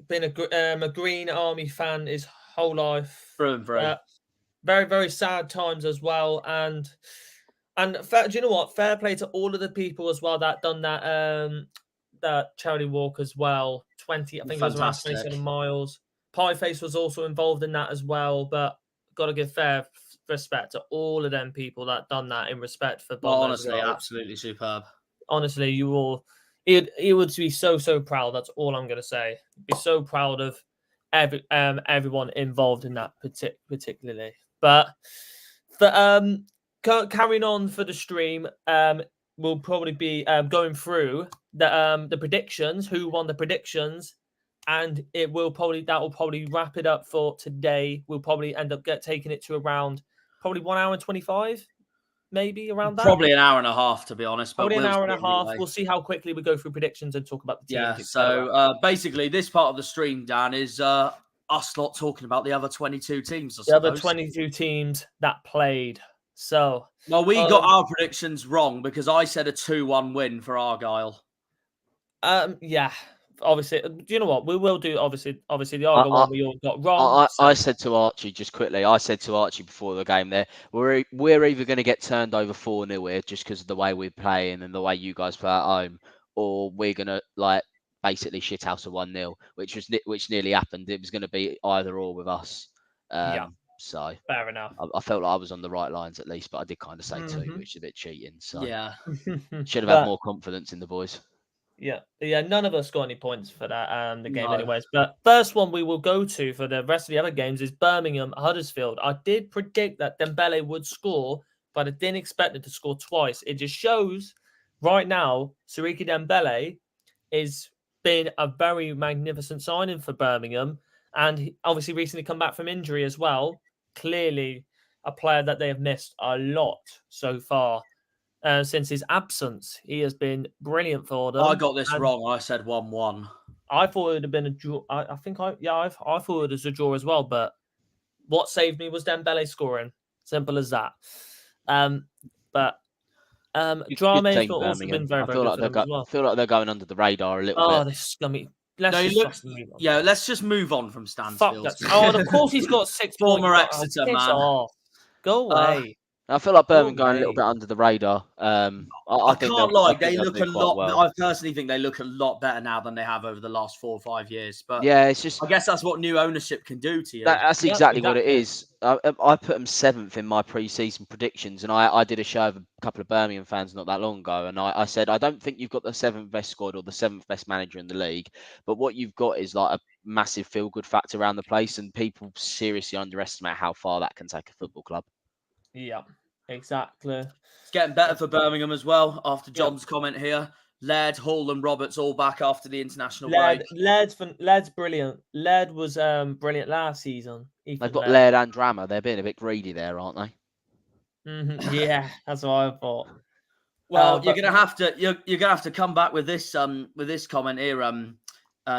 Been a Green Army fan his whole life. through and through. Very, very sad times as well. And do you know what? Fair play to all of the people as well that done that charity walk as well. 20, I think it was around 27 miles. Pieface was also involved in that as well. But got to give fair respect to all of them people that done that in respect for Bob. Well, honestly, absolutely superb. Honestly, you all, he would be so proud. That's all I'm going to say. Be so proud of everyone involved in that particularly. But carrying on for the stream, we'll probably be going through the predictions, who won the predictions, and that will probably wrap it up for today. We'll probably end up taking it to around probably 1 hour and 25, maybe around that. Probably an hour and a half, to be honest. Probably but an hour and a half. Anyway. We'll see how quickly we go through predictions and talk about the teams. Yeah. So basically, this part of the stream, Dan, is us lot talking about the other 22 teams. The other 22 teams that played. So, well, we got our predictions wrong because I said a 2-1 win for Argyle. Yeah. Obviously, do you know what we will do? Obviously, the Argyle one we all got wrong. I said to Archie just quickly. I said to Archie before the game there, we're either going to get turned over 4-0 here just because of the way we're playing and the way you guys play at home, or we're going to basically shit house a 1-0, which nearly happened. It was going to be either or with us. Yeah. So fair enough. I felt like I was on the right lines at least, but I did kind of say 2, which is a bit cheating. So yeah, should have had more confidence in the boys. Yeah. None of us got any points for that the game, anyways. But first one we will go to for the rest of the other games is Birmingham Huddersfield. I did predict that Dembele would score, but I didn't expect it to score twice. It just shows right now Siriki Dembele is been a very magnificent signing for Birmingham, and he obviously recently come back from injury as well. Clearly, a player that they have missed a lot so far. Since his absence, he has been brilliant for them. I got this wrong. I said 1-1. I thought it would have been a draw. I thought it was a draw as well. But what saved me was Dembele scoring. Simple as that. But Drame has also been very, very good for them as well. I feel like they're going under the radar a little bit. Oh, this is gonna be. Let's just move on from Stansfield. And of course he's got 6 former points. Exeter man. Off. Go away. I feel like Birmingham going a little bit under the radar. I can't lie, they look a lot. Well. I personally think they look a lot better now than they have over the last 4 or 5 years. But yeah, it's just. I guess that's what new ownership can do to you. That's exactly what it is. I put them 7th in my pre-season predictions, and I did a show with a couple of Birmingham fans not that long ago, and I said I don't think you've got the 7th best squad or the 7th best manager in the league, but what you've got is like a massive feel-good factor around the place, and people seriously underestimate how far that can take a football club. Yeah. Exactly. It's getting better for Birmingham as well after John's comment here. Laird, Hall and Roberts all back after the international break. Laird's brilliant. Laird was brilliant last season. They've got Laird and Drama. They're being a bit greedy there, aren't they? Yeah, that's what I thought. Well, you're gonna have to come back with this comment here.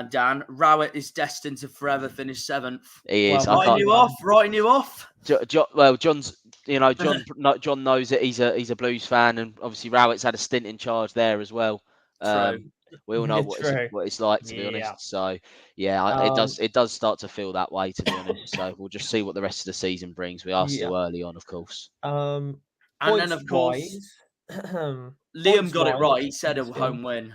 Dan, Rowett is destined to forever finish 7th. He is. Well, Writing you off. John's, John knows that he's a Blues fan, and obviously Rowett's had a stint in charge there as well. True. We all know True. what it's like, to be honest. So yeah, it does start to feel that way, to be honest. So we'll just see what the rest of the season brings. We are still early on, of course. And then of course, Liam got it right. He said a home win.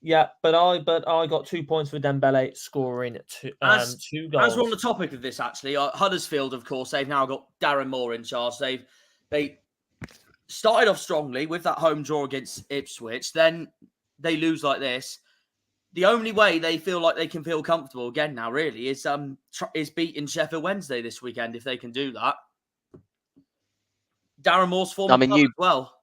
Yeah, but I got 2 points for Dembele scoring two goals. As we're on the topic of this, actually, Huddersfield, of course, they've now got Darren Moore in charge. They started off strongly with that home draw against Ipswich. Then they lose like this. The only way they feel like they can feel comfortable again now, really, is beating Sheffield Wednesday this weekend if they can do that. Darren Moore's form as well.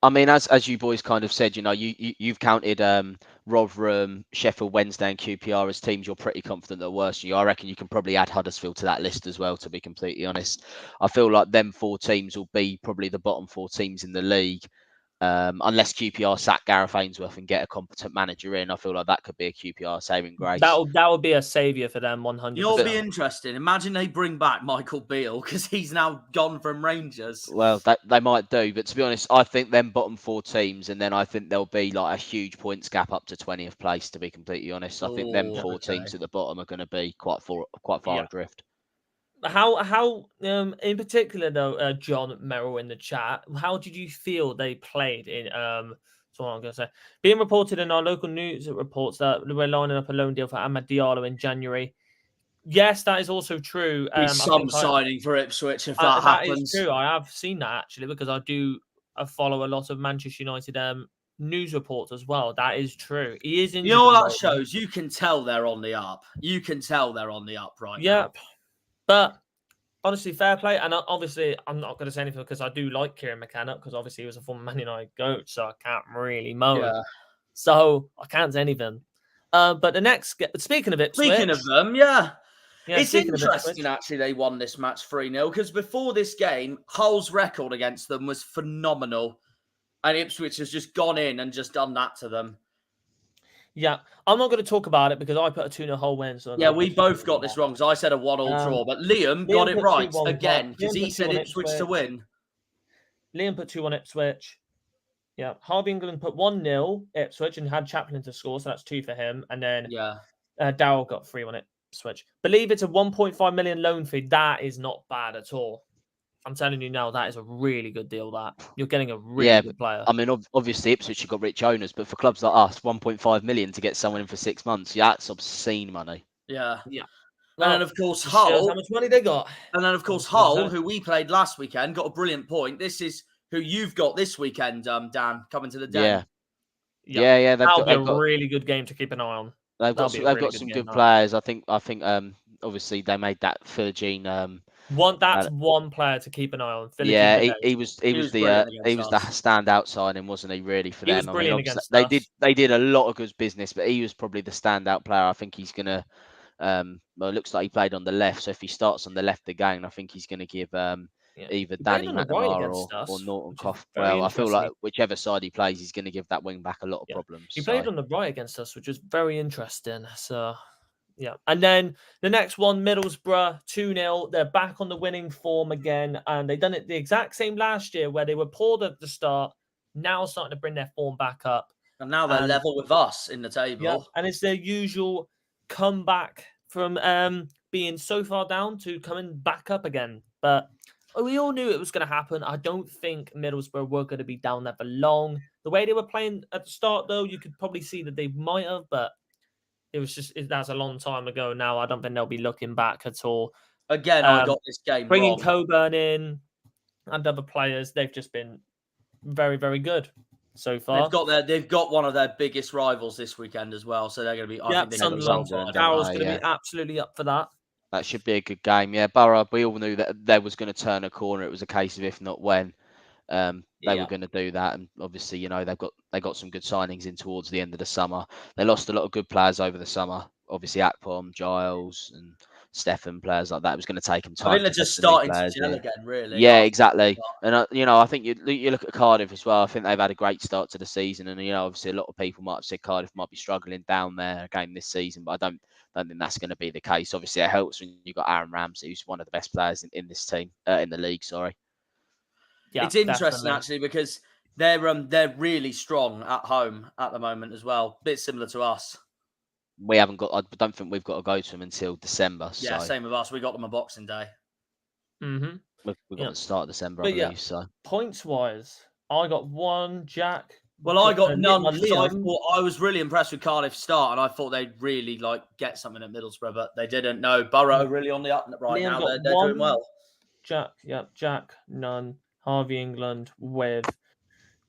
I mean, as you boys kind of said, you've counted Rotherham, Sheffield Wednesday, and QPR as teams you're pretty confident are worse than you. I reckon you can probably add Huddersfield to that list as well, to be completely honest. I feel like them 4 teams will be probably the bottom 4 teams in the league. Unless QPR sack Gareth Ainsworth and get a competent manager in, I feel like that could be a QPR saving grace. That would be a saviour for them, 100%. You'll be interesting. Imagine they bring back Michael Beale because he's now gone from Rangers. Well, they might do, but to be honest, I think them bottom 4 teams, and then I think there'll be like a huge points gap up to 20th place. To be completely honest, I think them 4 teams at the bottom are going to be quite far adrift. How in particular though, John Merrill in the chat, how did you feel they played in so what I'm gonna say? Being reported in our local news, it reports that we're lining up a loan deal for Amad Diallo in January. Yes, that is also true. Some signing for Ipswich if that happens. That is true. I have seen that actually because I follow a lot of Manchester United news reports as well. That is true. He is in. You know what that shows? You can tell they're on the up. You can tell they're on the up right now. Yep. But honestly, fair play. And obviously, I'm not going to say anything because I do like Kieran McKenna because obviously he was a former Man United coach, so I can't really moan. Yeah. So I can't say anything. But the next, speaking of it, speaking of them, it's interesting actually they won this match 3-0 because before this game, Hull's record against them was phenomenal. And Ipswich has just gone in and just done that to them. Yeah, I'm not going to talk about it because I put a 2-0 Hull win. So yeah, we both got this wrong because I said a 1-1 draw, but Liam got it right again because he said Ipswich to win. Liam put 2-1 Ipswich. Yeah, Harvey England put 1-0 Ipswich and had Chaplin to score, so that's 2 for him. And then Darryl got 3-1 Ipswich. Believe it's a 1.5 million loan fee. That is not bad at all. I'm telling you now, that is a really good deal. That you're getting a really good player. I mean, obviously Ipswich have got rich owners, but for clubs like us, 1.5 million to get someone in for 6 months, that's obscene money. Yeah. Well, and then of course Hull, how much money they got. And then of course Hull, who we played last weekend, got a brilliant point. This is who you've got this weekend, Dan, coming to the Den. Yeah. That'll be a really good game to keep an eye on. They've got some good players. I think. Obviously they made that Philogene. That's one player to keep an eye on. He was the standout signing, wasn't he? Really for them. I mean, they did a lot of good business, but he was probably the standout player. I think he's gonna. Well, it looks like he played on the left, so if he starts on the left again, I think he's going to give either Danny McNamara or Norton Cough. Well, I feel like whichever side he plays, he's going to give that wing back a lot of problems. He played on the right against us, which is very interesting. So. Yeah, and then the next one, Middlesbrough, 2-0. They're back on the winning form again, and they've done it the exact same last year where they were poor at the start, now starting to bring their form back up. And now they're level with us in the table. Yeah, and it's their usual comeback from being so far down to coming back up again. But we all knew it was going to happen. I don't think Middlesbrough were going to be down there for long. The way they were playing at the start, though, you could probably see that they might have, but that's a long time ago now. I don't think they'll be looking back at all. Again, I got this game bringing wrong. Coburn in and other players. They've just been very, very good so far. They've got one of their biggest rivals this weekend as well. So they're going to be. Sunderland. Daryl's going to be absolutely up for that. That should be a good game. Yeah, Borough. We all knew that they was going to turn a corner. It was a case of if not when. They were going to do that, and obviously, they got some good signings in towards the end of the summer. They lost a lot of good players over the summer. Obviously, Akpom, Giles, and Stefan, players like that. It was going to take them time. I think they're just starting to gel again, really. Yeah, exactly. And I think you look at Cardiff as well. I think they've had a great start to the season, and obviously a lot of people might have said Cardiff might be struggling down there again this season, but I don't think that's going to be the case. Obviously, it helps when you've got Aaron Ramsey, who's one of the best players in this team, in the league. Sorry. Yeah, it's interesting actually because they're really strong at home at the moment as well. A bit similar to us. We haven't got. I don't think we've got to go to them until December. Yeah, so. Same with us. We got them on Boxing Day. Mm-hmm. We've got to start December, I believe. So points wise, I got 1, Jack. Well, I got none because I was really impressed with Cardiff's start, and I thought they'd really get something at Middlesbrough, but they didn't. No, Borough really on the up right Liam now. They're doing well. Jack, none. Harvey England with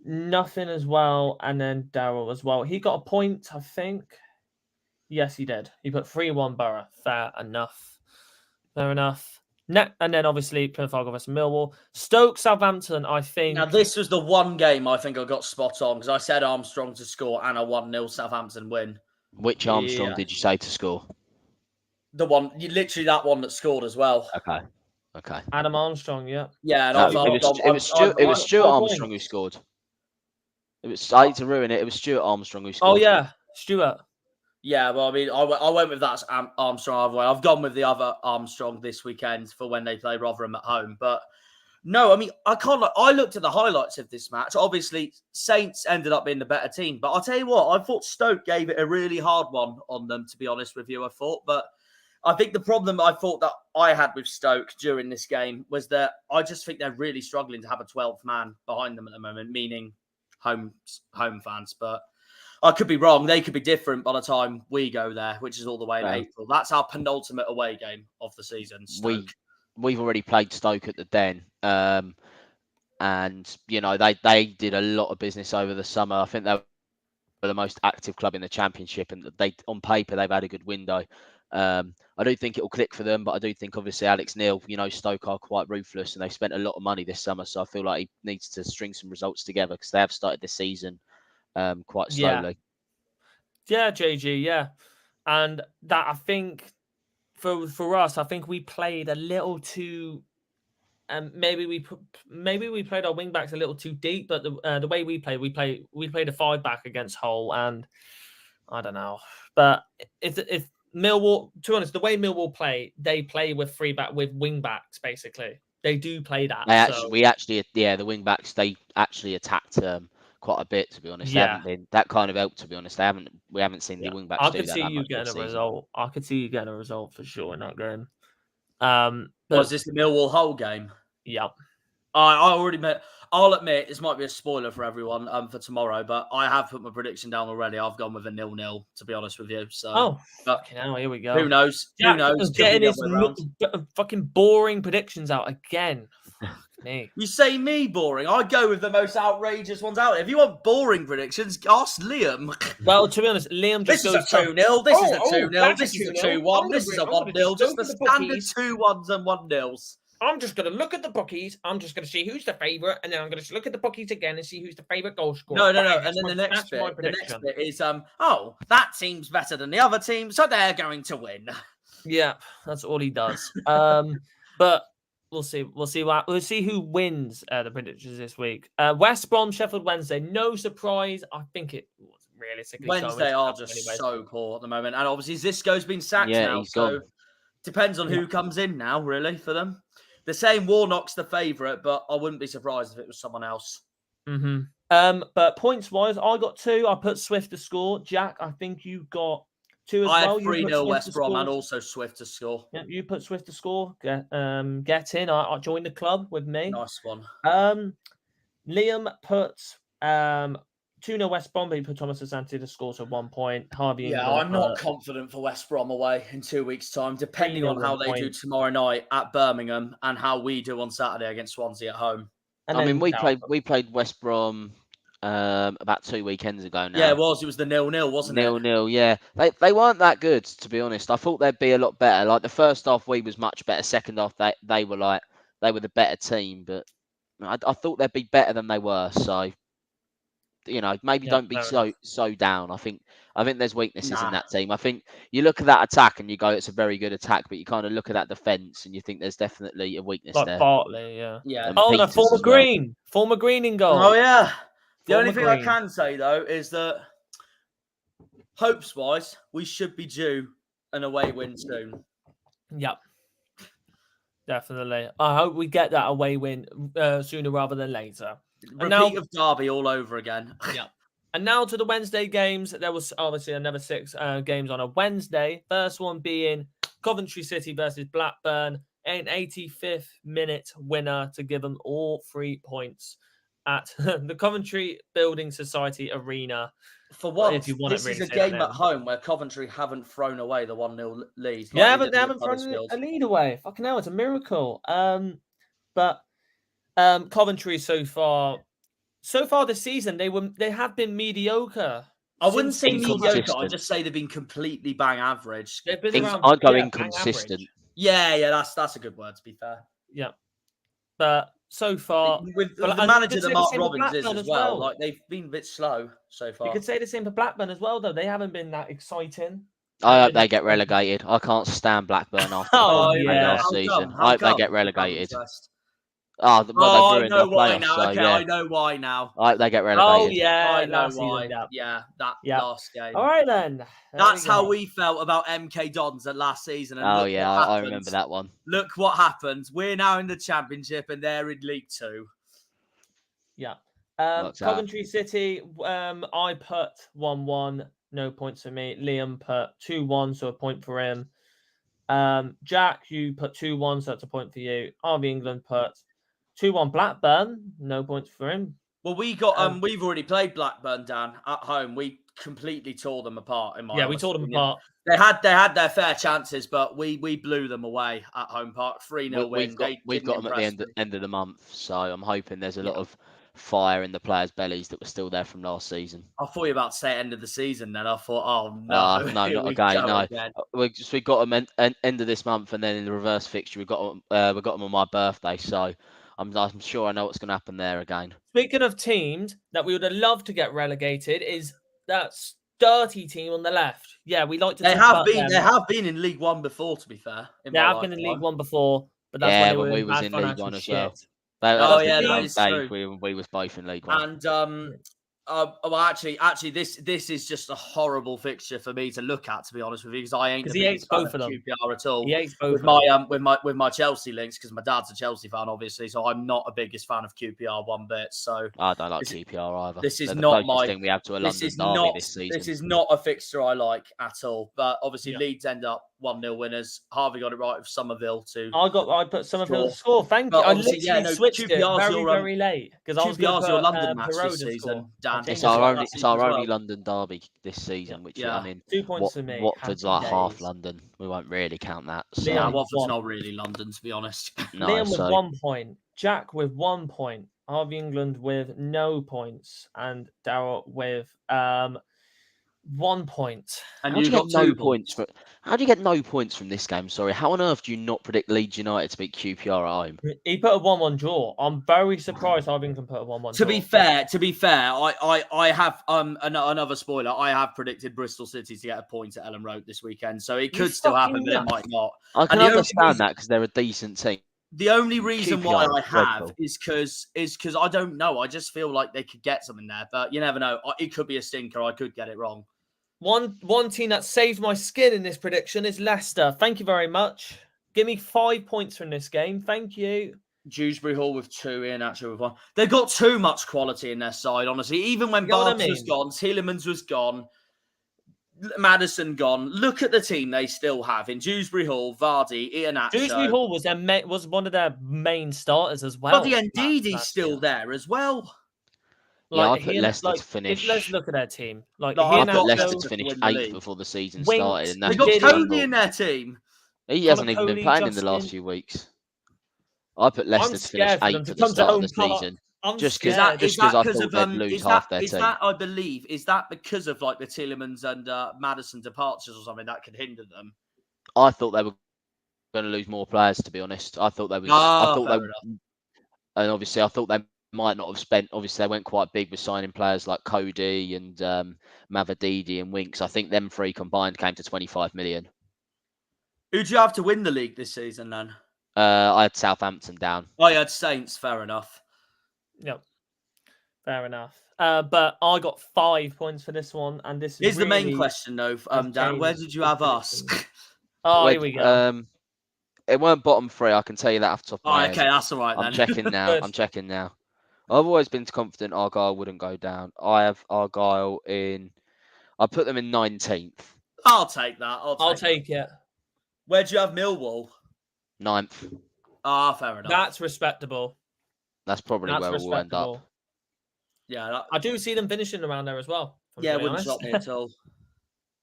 nothing as well, and then Daryl as well. He got a point, I think. Yes, he did. He put 3-1 Borough. Fair enough. And then obviously Plymouth Argyle versus Millwall. Stoke Southampton, I think. Now, this was the one game I think I got spot on because I said Armstrong to score and a 1-0 Southampton win. Which Armstrong did you say to score? The one, literally that one that scored as well. Okay. Adam Armstrong, yeah. Yeah, and it was Stuart Armstrong who scored. I hate to ruin it. It was Stuart Armstrong who scored. Oh, yeah. Stuart. Yeah, well, I mean, I went with that Armstrong other way. I've gone with the other Armstrong this weekend for when they play Rotherham at home. But no, I mean, I looked at the highlights of this match. Obviously, Saints ended up being the better team. But I'll tell you what, I thought Stoke gave it a really hard one on them, to be honest with you, I thought. But I think the problem I thought that I had with Stoke during this game was that I just think they're really struggling to have a 12th man behind them at the moment, meaning home fans. But I could be wrong. They could be different by the time we go there, which is all the way in April. That's our penultimate away game of the season. Stoke. We've already played Stoke at the Den, and they did a lot of business over the summer. I think they were the most active club in the Championship, and on paper they've had a good window. I do think it will click for them, but I do think obviously Alex Neil, Stoke are quite ruthless, and they've spent a lot of money this summer. So I feel like he needs to string some results together because they have started the season quite slowly. Yeah, JG, yeah. And that, I think, for us, I think we played a little too... maybe we played our wing backs a little too deep, but the way we played a 5-back against Hull, and I don't know. But if Millwall, to be honest, the way Millwall play, they play with wing backs, basically. They do play that. The wing backs, they actually attacked quite a bit, to be honest. They haven't been that kind of help, to be honest. We haven't seen the wing backs do that. I could see you getting a result. I could see you getting a result for sure in that game. Was this the Millwall Hull game? Yeah. I'll admit this might be a spoiler for everyone for tomorrow, but I have put my prediction down already. I've gone with a 0-0, to be honest with you. So, fucking hell, here we go. Who knows? Who knows? Getting his fucking boring predictions out again. Me. You say me boring. I go with the most outrageous ones out. If you want boring predictions, ask Liam. Well, to be honest, Liam just goes... This is a 2-0. This is a 2-0. This is a 2-1. This is a 1-0. Just the standard 2-1s and 1-0s. I'm just going to look at the bookies. I'm just going to see who's the favourite, and then I'm going to look at the bookies again and see who's the favourite goal scorer. No. And then the next bit is, that team's better than the other team, so they're going to win. Yeah, that's all he does. But we'll see. We'll see who wins the predictions this week. West Brom, Sheffield Wednesday. No surprise. I think it was realistically Wednesday are just so poor at the moment, and obviously Zisco's been sacked now, so depends on who comes in now, really, for them. They're saying Warnock's the favourite, but I wouldn't be surprised if it was someone else. Mm-hmm. But points-wise, I got 2. I put Swift to score. Jack, I think you got 2 as well. I have 3-0 West Brom and also Swift to score. Yeah, you put Swift to score. Get in. I joined the club with me. Nice one. Liam put 2-0 West Brom, but he put Thomas Asante to score, so 1 point. Harvey. Yeah, I'm not confident for West Brom away in 2 weeks' time, depending on how they do tomorrow night at Birmingham and how we do on Saturday against Swansea at home. And we played West Brom about 2 weekends ago now. Yeah, it was. It was the 0-0, wasn't it? 0-0, yeah. They weren't that good, to be honest. I thought they'd be a lot better. Like the first half, we was much better. Second half, they were the better team, but I thought they'd be better than they were. So. maybe Yeah, don't be fair so down. I think there's weaknesses in Nah. that team. I think you look at that attack and you go, it's a very good attack, but you kind of look at that defence and you think there's definitely a weakness Like there. Bartley, yeah. Yeah. And Oh, no, Peters former as well. Green. Former Green in goal. Oh yeah. The only Former thing I Green. can say though is that hopes-wise, we should be due an away win soon. Yep. Definitely. I hope we get that away win sooner rather than later. Repeat of Derby all over again. Yeah. And now to the Wednesday games. There was obviously another 6 games on a Wednesday. First one being Coventry City versus Blackburn. An 85th minute winner to give them all 3 points at the Coventry Building Society Arena. For once, if you want to this really is a say that game name. at home where Coventry haven't thrown away the 1-0 lead. Yeah, like but they haven't at thrown Huddersfield. a lead away. Fucking hell, it's a miracle. But Coventry so far this season, they have been mediocre. I wouldn't say Inconsistent. mediocre. I'd just say they've been completely bang average. They've been around. I'd go bang inconsistent. average. Yeah, that's a good word, to be fair. Yeah, but so far, With but the I manager could that say the Mark same for Robbins is Blackburn as well. Like they've been a bit slow so far. you could say the same for Blackburn as well, though. They haven't been that exciting. I hope they get relegated. I can't stand Blackburn after Oh, the yeah. last season. How I hope they come? get Out of relegated. interest. Well, I they've ruined know our why playoffs, now. so Okay, yeah. I know why now. I hope they get Oh relegated. yeah, I know last why. season. Yeah, that Yeah. last game. All right then. There That's we how go. we felt about MK Dons at last season. And Oh look yeah, what I happened. remember that one. Look what happened. We're now in the Championship and they're in League Two. Yeah. Works out. Coventry City. I put 1-1. No points for me. Liam put 2-1, so a point for him. Jack, you put 2-1, so that's a point for you. Harvey England put 2-1 Blackburn. No points for him. Well, we got we've already played Blackburn, Dan, at home. We completely tore them apart. In my Yeah, we honest tore them opinion. apart. They had their fair chances, but we blew them away at home park. 3-0 win. We've got them at the end of the month, so I'm hoping there's a lot of fire in the players' bellies that were still there from last season. I thought you were about to say end of the season. Then I thought, oh no, no, here not we again. go No, again. we got them end of this month, and then in the reverse fixture we got them on my birthday. So I'm sure I know what's going to happen there again. Speaking of teams that we would have loved to get relegated, is that dirty team on the left. Yeah, we like to. They talk have been in League One before, to be fair. They have been in League One before, but that's Yeah, when we they were was in in bad League One financial as well. shit. That is true. We was both in League One. And well, actually, this is just a horrible fixture for me to look at, to be honest with you, because I ain't the biggest fan of QPR at all. He hates both with my Chelsea links, because my dad's a Chelsea fan, obviously, so I'm not a biggest fan of QPR one bit. So I don't like QPR either. This is They're not the my thing we have to a London derby this season. This is not a fixture I like at all. But obviously, Leeds end up 1-0 winners. Harvey got it right with Somerville too. I put Somerville to score. Thank you. I literally switched it very late because I was going to put your London match Perot this to season, score. Dan. It's our only London derby this season, which I mean, 2 points for me. Watford's like half London. We won't really count that. So. Yeah, Watford's not really London, to be honest. No, Liam with 1 point, Jack with 1 point, Harvey England with no points, and Darryl with 1 point. And you got no points for. How do you get no points from this game? Sorry, how on earth do you not predict Leeds United to beat QPR at home? He put a 1-1 draw. I'm very surprised Harvey England put a 1-1 draw. To be fair, I have another spoiler. I have predicted Bristol City to get a point at Ellen Road this weekend, so it could still happen, but it might not. I can understand that because they're a decent team. The only reason why I have is because I don't know. I just feel like they could get something there, but you never know. It could be a stinker. I could get it wrong. One team that saved my skin in this prediction is Leicester. Thank you very much. Give me 5 points from this game. Thank you. Dewsbury Hall with 2, Ian Atcher with 1. They've got too much quality in their side, honestly. Even when Barnes was gone, Tielemans was gone, Maddison gone. Look at the team they still have in Dewsbury Hall, Vardy, Ian Atcher. Dewsbury Hall was one of their main starters as well. But the Ndidi's still there as well. Yeah, I put Leicester to finish. Let's look at their team. I put Leicester to finish 8th before the season started. They got Cody in their team. He hasn't even been playing in the last few weeks. I put Leicester to finish 8th at the start of the season. Just because I thought they'd lose half their team. I believe, is that because of like the Tielemans and Maddison departures or something that could hinder them? I thought they were going to lose more players, to be honest. I thought they was. And obviously, I thought they might not have spent. Obviously, they went quite big with signing players like Cody and Mavadidi and Winks. I think them three combined came to 25 million. Who'd you have to win the league this season then? I had Southampton down. I had Saints. Fair enough. Yep. Fair enough. But I got 5 points for this one, and this is Here's the main really question, though, has Dan. Where changed did you have us? predictions. Oh, here we go. It weren't bottom three. I can tell you that off the top of my head. Okay, that's all right then. I'm checking now. Good. I'm checking now. I've always been confident Argyle wouldn't go down. I have Argyle in. I put them in 19th. I'll take that. I'll take it. Where'd you have Millwall? 9th. Ah, fair enough. That's respectable. That's probably where we'll end up. Yeah, I do see them finishing around there as well. Yeah, wouldn't shock me at all.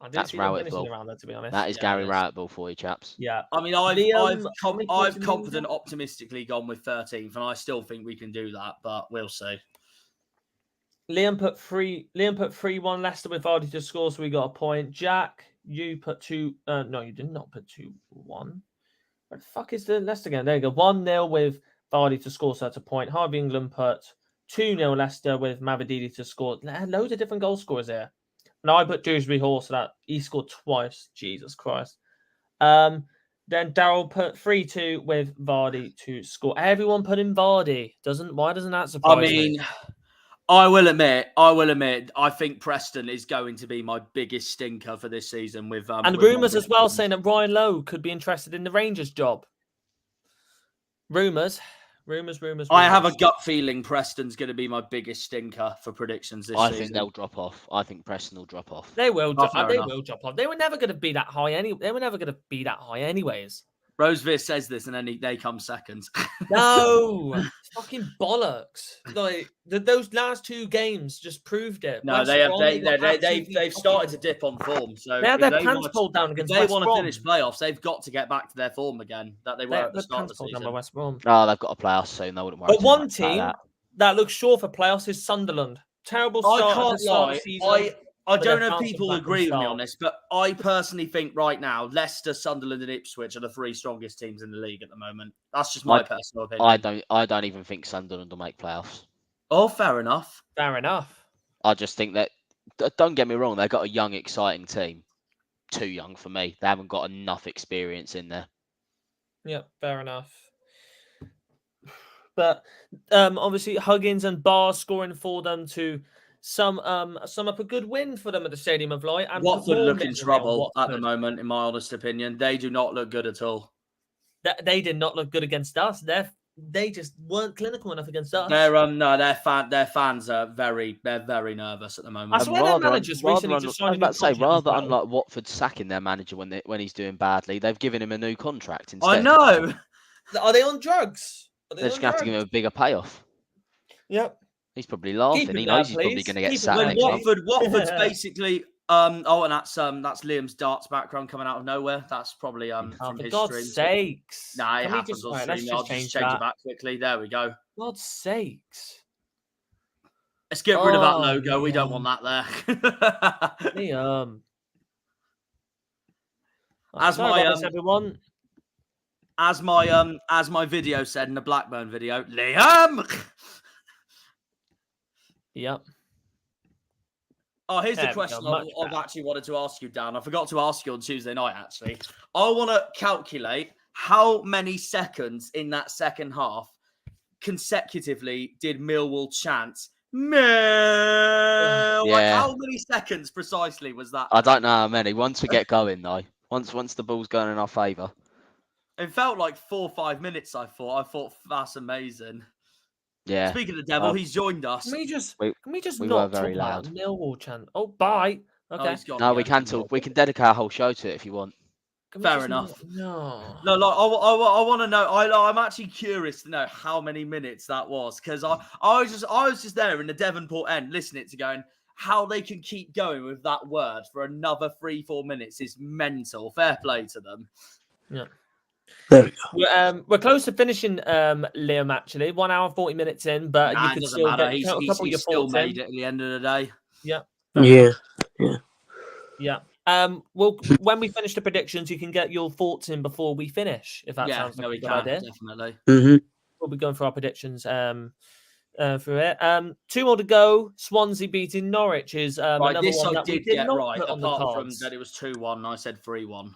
I do That's see them finishing Rowett-Ball. around there, to be honest. That is Gary Rowett-Ball for you chaps. Yeah. I mean, Liam, I've confident, optimistically gone with 13th, and I still think we can do that, but we'll see. Liam put 3-1 Leicester with Vardy to score, so we got a point. Jack, you put 2. No, you did not put 2-1. Where the fuck is the Leicester game? There you go. 1-0 with Vardy to score, so that's a point. Harvey England put 2-0 Leicester with Mavadidi to score. Loads of different goal scorers here. And I put Dewsbury Hall, so that he scored twice. Jesus Christ. Then Daryl put 3-2 with Vardy to score. Everyone put in Vardy. Why doesn't that surprise me? I will admit, I think Preston is going to be my biggest stinker for this season. With and rumours as well saying that Ryan Lowe could be interested in the Rangers job. Rumours. I have a gut feeling Preston's going to be my biggest stinker for predictions this season. I think they'll drop off. I think Preston will drop off. They will drop off. They were never going to be that high anyways. Rosevear says this, and then they come second. No, it's fucking bollocks. Like those last 2 games just proved it. No, they've started to dip on form. So they had their pants pulled down against West Brom. If they want to finish playoffs, they've got to get back to their form again that they were at the start of the season. By West Brom. Oh, they've got a playoffs soon. They wouldn't worry. But one team that looks sure for playoffs is Sunderland. Terrible start. I can't lie. Of the season. I don't know if people agree with me on this, but I personally think right now Leicester, Sunderland, and Ipswich are the 3 strongest teams in the league at the moment. That's just my personal opinion. I don't even think Sunderland will make playoffs. Oh, fair enough. Fair enough. I just think that. Don't get me wrong. They've got a young, exciting team. Too young for me. They haven't got enough experience in there. Yeah, fair enough. But obviously Huggins and Barr scoring for them to sum up a good win for them at the Stadium of Light. And Watford look in trouble at the moment, in my honest opinion. They do not look good at all. They did not look good against us. They just weren't clinical enough against us. Their fans are very nervous at the moment. I swear their managers recently just signed a new contract. Rather unlike Watford sacking their manager when he's doing badly, they've given him a new contract instead. I know. Are they on drugs? They're just going to have to give him a bigger payoff. Yep. He's probably laughing. He knows he's probably going to get sacked. Watford's basically. And that's Liam's darts background coming out of nowhere. That's probably from for his God's stream. sakes. Nah, it happens on stream. I'll just change it back quickly. There we go. God's sakes. Let's get rid of that logo. We don't want that there. Liam. Everyone. As my video said in the Blackburn video, Liam. Yep. Oh, here's the question I've actually wanted to ask you, Dan. I forgot to ask you on Tuesday night, actually. I want to calculate how many seconds in that second half consecutively did Millwall chant, Mill? Yeah. Like, how many seconds precisely was that? I don't know how many. Once we get going, though. Once the ball's going in our favour. It felt like 4 or 5 minutes, I thought that's amazing. Yeah. Speaking of the devil, he's joined us. Can we just we not were very talk loud. about Millwall chant? Oh, bye. Okay. No, we can talk. We can dedicate our whole show to it if you want. Fair enough. No. Like I want to know. I'm actually curious to know how many minutes that was, because I was just there in the Devonport end listening to going, how they can keep going with that word for another 3-4 minutes is mental. Fair play to them. Yeah. There we go. We're close to finishing, Liam, actually. 1 hour, 40 minutes in, but you could still matter. get a couple of your He's still thoughts made in. it at the end of the day. Yeah. Yeah. Well, when we finish the predictions, you can get your thoughts in before we finish, if that sounds like a good idea. Definitely. Mm-hmm. We'll be going for our predictions through it. 2 more to go. Swansea beating Norwich is Right, another this one I that we did did get not right, put on the apart from cards. that it was 2-1, I said 3-1.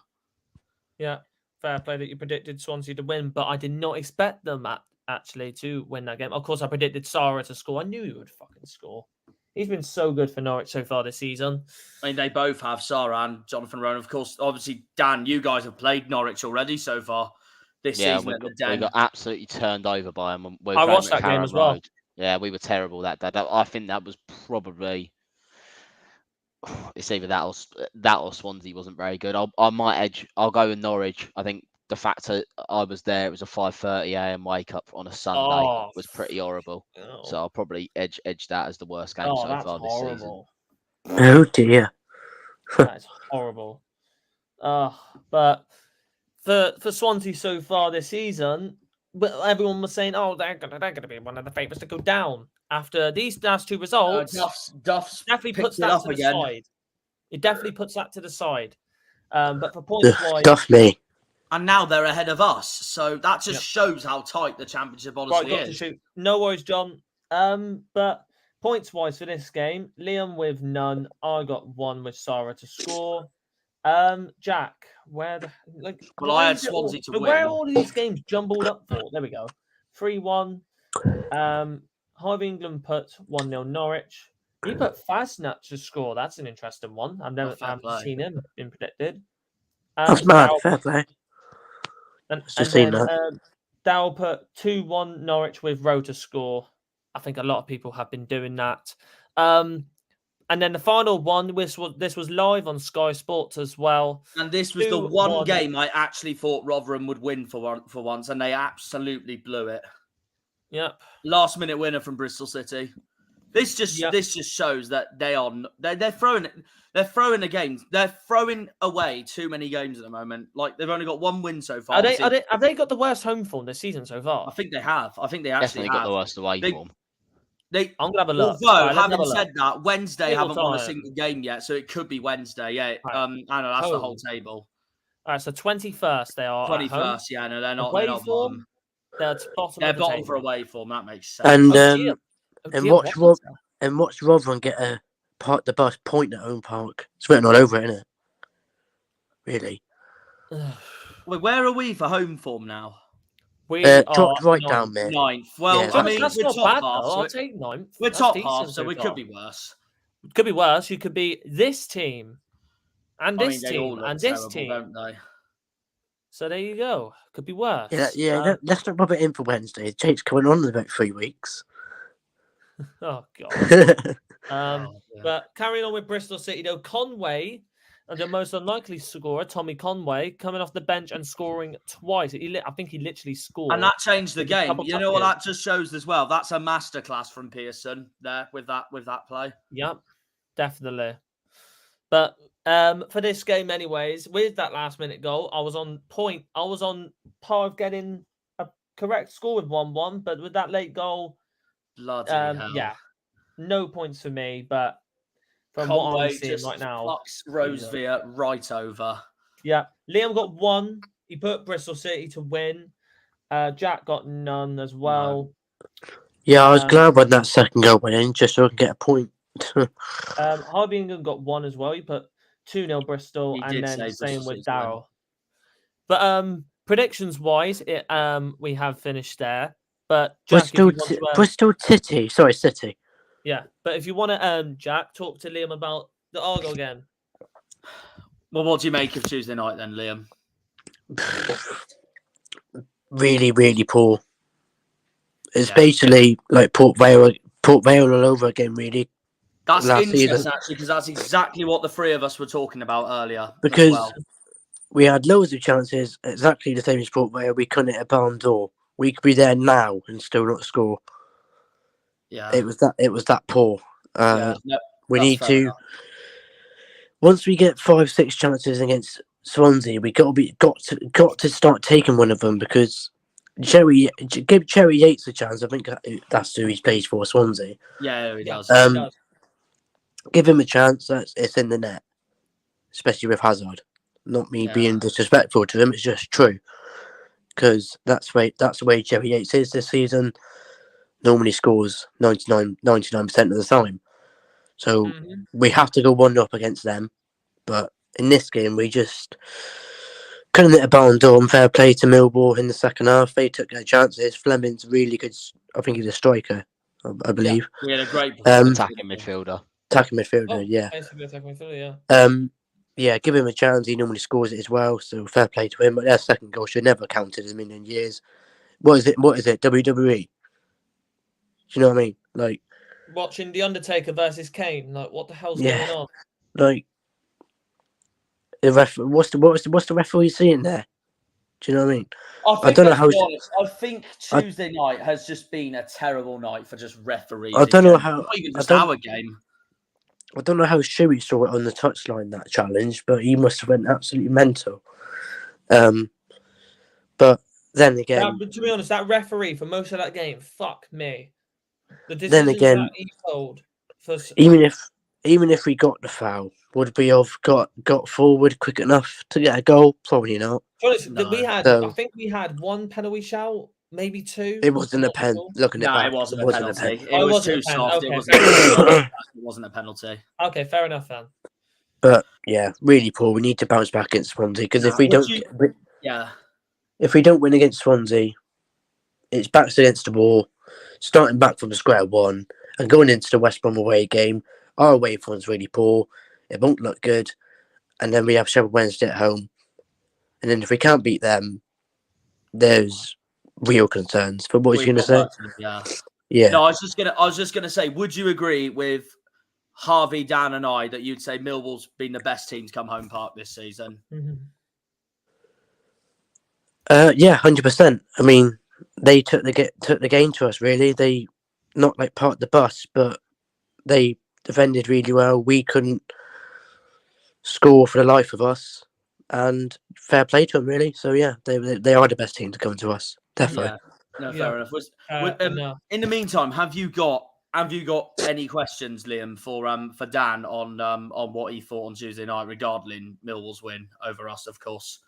Yeah, fair play that you predicted Swansea to win, but I did not expect them actually to win that game. Of course, I predicted Sarah to score. I knew he would fucking score. He's been so good for Norwich so far this season. I mean, they both have, Sarah and Jonathan Rowan. Of course, obviously, Dan, you guys have played Norwich already so far this season at the Den. We got absolutely turned over by them. I watched that game as well. Yeah, we were terrible that day. I think that was probably... It's either that or Swansea wasn't very good. I might edge. I'll go with Norwich. I think the fact that I was there, it was a 5:30 a.m. wake up on a Sunday, was pretty horrible. So I'll probably edge that as the worst game so far this season. Oh dear. That's horrible. But for Swansea so far this season, but everyone was saying, "Oh, they're gonna be one of the favourites to go down." After these last 2 results, Duff's definitely puts it that up to the again. side. It definitely puts that to the side. But for points wise, Duff me. And now they're ahead of us. So that just shows how tight the championship honestly got to is. shoot. No worries, John. But points wise for this game, Liam with none. I got 1 with Sarah to score. Jack, where the Well, I had Swansea to win. Where are all these games jumbled up for? There we go. 3-1. Harvey England put 1-0 Norwich. He put Fasnat to score. That's an interesting one. I haven't seen him been predicted. That's mad. Fair play. And Just then seen that. Dow put 2-1 Norwich with Rowe to score. I think a lot of people have been doing that. And then the final one, this was live on Sky Sports as well. And this was the one game I actually thought Rotherham would win for once, and they absolutely blew it. Yep. Last minute winner from Bristol City. This just shows that they're throwing away too many games at the moment. Like they've only got 1 win so far. Have they got the worst home form this season so far? I think they have. I think they actually got the worst away form. I'm gonna have a look. Although, having said that, Wednesday haven't won a time. single game yet, so it could be Wednesday. Yeah, I know that's the whole table. All right, so 21st they are. 21st, yeah, no, they're not. Away they're not form. bottom. They're bottom table. for away form. That makes sense. And watch Rotherham get the bus point at home park. It's written all over it, isn't it? Really. Wait, where are we for home form now? We dropped right down there. 9th. Well, Yeah, I mean, that's we're not top bad, half. though. So I'll take 9th. we're That's top decent half, so so we far. could be worse. Could be worse. You could be this team, and this they all team, look and this terrible, team. don't they? So there you go. Could be worse. Let's not rub it in for Wednesday. Jake's coming on in about 3 weeks. Oh god. But carrying on with Bristol City though, Conway, the most unlikely scorer, Tommy Conway, coming off the bench and scoring twice. I think he literally scored. And that changed the game. Couple You know what touches. that just shows as well? That's a masterclass from Pearson there with that play. Yep, definitely. But for this game, anyways, with that last minute goal, I was on point. I was on par of getting a correct score with 1-1, but with that late goal, bloody hell. Yeah, no points for me. But from Conway what I'm seeing just right now, fucks Rosevere right over. Yeah, Liam got 1. He put Bristol City to win. Jack got none as well. Yeah, I was glad when that second goal went in, just so I could get a point. Harvey England got 1 as well. He put 2-0 Bristol, and then same with Darryl. But predictions wise, we have finished there. But Jack, Bristol City. Sorry, City. Yeah, but if you want to, Jack, talk to Liam about the Argyle game. Well, what do you make of Tuesday night then, Liam? Really, really poor. It's basically like Port Vale all over again, really. That's interesting, actually, because that's exactly what the 3 of us were talking about earlier. Because we had loads of chances, exactly the same as Port Vale. We couldn't hit a barn door. We could be there now and still not score. Yeah, it was that poor. We need to. Enough. Once we get 5-6 chances against Swansea, we got to start taking one of them, because give Cherry Yates a chance. I think that's who he plays for, Swansea. Yeah, he does. Give him a chance. It's in the net, especially with Hazard. Not me being disrespectful to him. It's just true, because that's the way Cherry Yates is this season. normally scores 99% of the time. So we have to go 1-up against them. But in this game, we just couldn't hit a barn door. And fair play to Millwall in the second half. They took their chances. Fleming's really good. I think he's a striker, I believe. He had a great attacking midfielder. Attacking midfielder, yeah. Attacking midfielder, yeah. Yeah, give him a chance. He normally scores it as well. So fair play to him. But their second goal should never counted him in years. What is it? WWE? Do you know what I mean? Like watching The Undertaker versus Kane. Like, what the hell's going on? Like the ref. What's the referee seeing there? Do you know what I mean? I don't know how. I think Tuesday night has just been a terrible night for just referees. I don't know how. Not even just our game. I don't know how Shuey saw it on the touchline, that challenge, but he must have went absolutely mental. But then again, to be honest, that referee for most of that game, fuck me. Then again, that he told for, even if we got the foul, would we have got forward quick enough to get a goal? Probably not. Honestly, I think we had one penalty shout, maybe two. It wasn't a pen. Looking at that, it wasn't a penalty. It was too soft. Okay. It wasn't a penalty. Okay, fair enough then. But yeah, really poor. We need to bounce back against Swansea because if we don't, if we don't win against Swansea, it's backs against the wall. Starting back from the square one and going into the West Brom away game, our away form's really poor. It won't look good, and then we have Sheffield Wednesday at home, and then if we can't beat them, there's real concerns. For what was you going to say? Yeah. No, I was just gonna say, would you agree with Harvey, Dan, and I that you'd say Millwall's been the best team to come home park this season? Yeah, 100%. I mean, they took the game to us. Really, they not like parked the bus, but they defended really well. We couldn't score for the life of us, and fair play to them, really. So yeah, they are the best team to come to us. Definitely. Yeah. No, fair enough. In the meantime, have you got any questions, Liam, for Dan on what he thought on Tuesday night regarding Millwall's win over us, of course?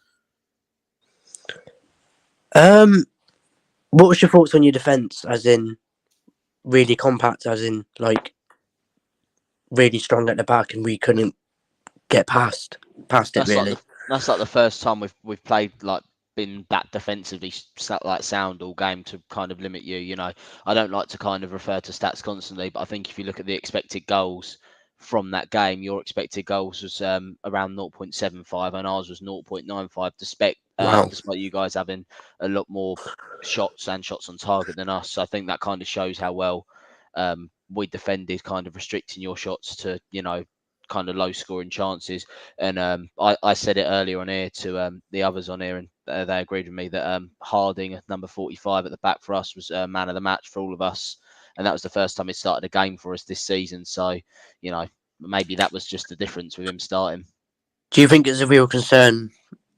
What was your thoughts on your defence? As in, really compact. As in, like, really strong at the back, and we couldn't get past it. Really, that's like the first time we've played like been that defensively sound all game to kind of limit you. You know, I don't like to kind of refer to stats constantly, but I think if you look at the expected goals from that game, your expected goals was around 0.75 and ours was 0.95, despite you guys having a lot more shots on target than us. So I think that kind of shows how well we defended, kind of restricting your shots to, you know, kind of low scoring chances. And I said it earlier on here to the others on here, and they agreed with me that Harding at number 45 at the back for us was man of the match for all of us. And that was the first time he started a game for us this season. So, you know, maybe that was just the difference with him starting. Do you think it's a real concern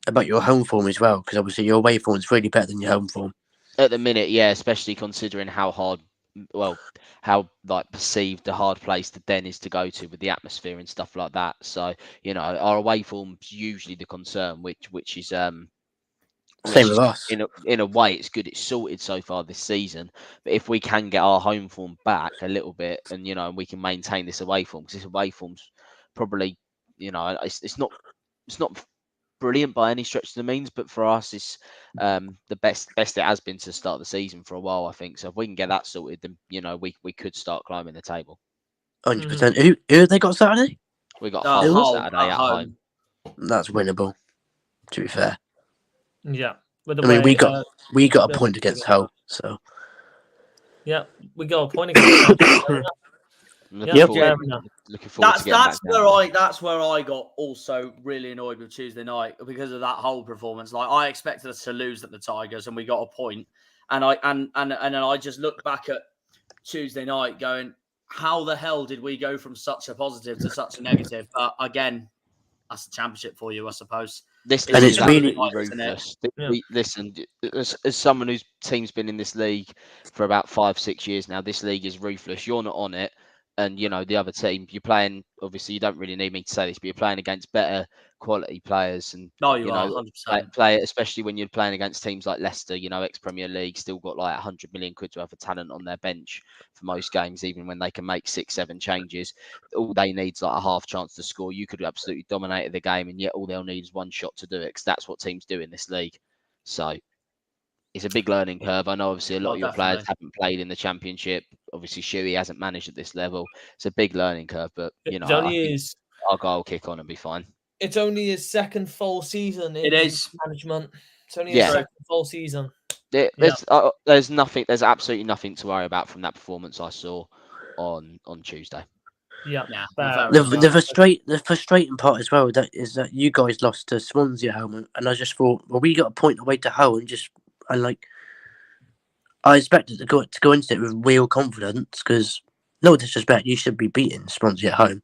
about your home form as well? Because obviously your away form is really better than your home form. At the minute, yeah, especially considering how perceived the hard place the Den is to go to with the atmosphere and stuff like that. So, you know, our away form's usually the concern, which is same with us. In a way, it's good. It's sorted so far this season. But if we can get our home form back a little bit, and you know, we can maintain this away form, because this away form's probably, you know, it's not brilliant by any stretch of the means, but for us, it's the best it has been to start the season for a while, I think. So if we can get that sorted, then you know we could start climbing the table. 100%. Who have they got Saturday? We got Hull Saturday at home. That's winnable, to be fair. Yeah, I mean, we got a point against Hull, so yeah, we got a point against Hull. Looking forward to getting that's where I got also really annoyed with Tuesday night because of that whole performance. Like, I expected us to lose at the Tigers, and we got a point. And then I just looked back at Tuesday night, going, how the hell did we go from such a positive to such a negative? But again, that's the championship for you, I suppose. It's really ruthless. Listen, as someone whose team's been in this league for about 5-6 years now, this league is ruthless. You're not on it. And, the other team, you're playing, obviously, you don't really need me to say this, but you're playing against better quality players. And, No, you are 100%. play, especially when you're playing against teams like Leicester, ex-Premier League, still got like 100 million quid worth of talent on their bench for most games, even when they can make 6-7 changes. All they need is like a half chance to score. You could have absolutely dominated the game, and yet all they'll need is one shot to do it, because that's what teams do in this league. So it's a big learning curve. I know obviously a lot of your players haven't played in the Championship. Obviously, Shuey hasn't managed at this level. It's a big learning curve, but I think Argyle will kick on and be fine. It's only his second full season in management. It's only his second full season. There's nothing. There's absolutely nothing to worry about from that performance I saw on Tuesday. Yeah. The frustrating part as well is that you guys lost to Swansea at home, and I just thought, well, we got a point away to Hull, I expected to go into it with real confidence, because no disrespect, you should be beating Swansea at home.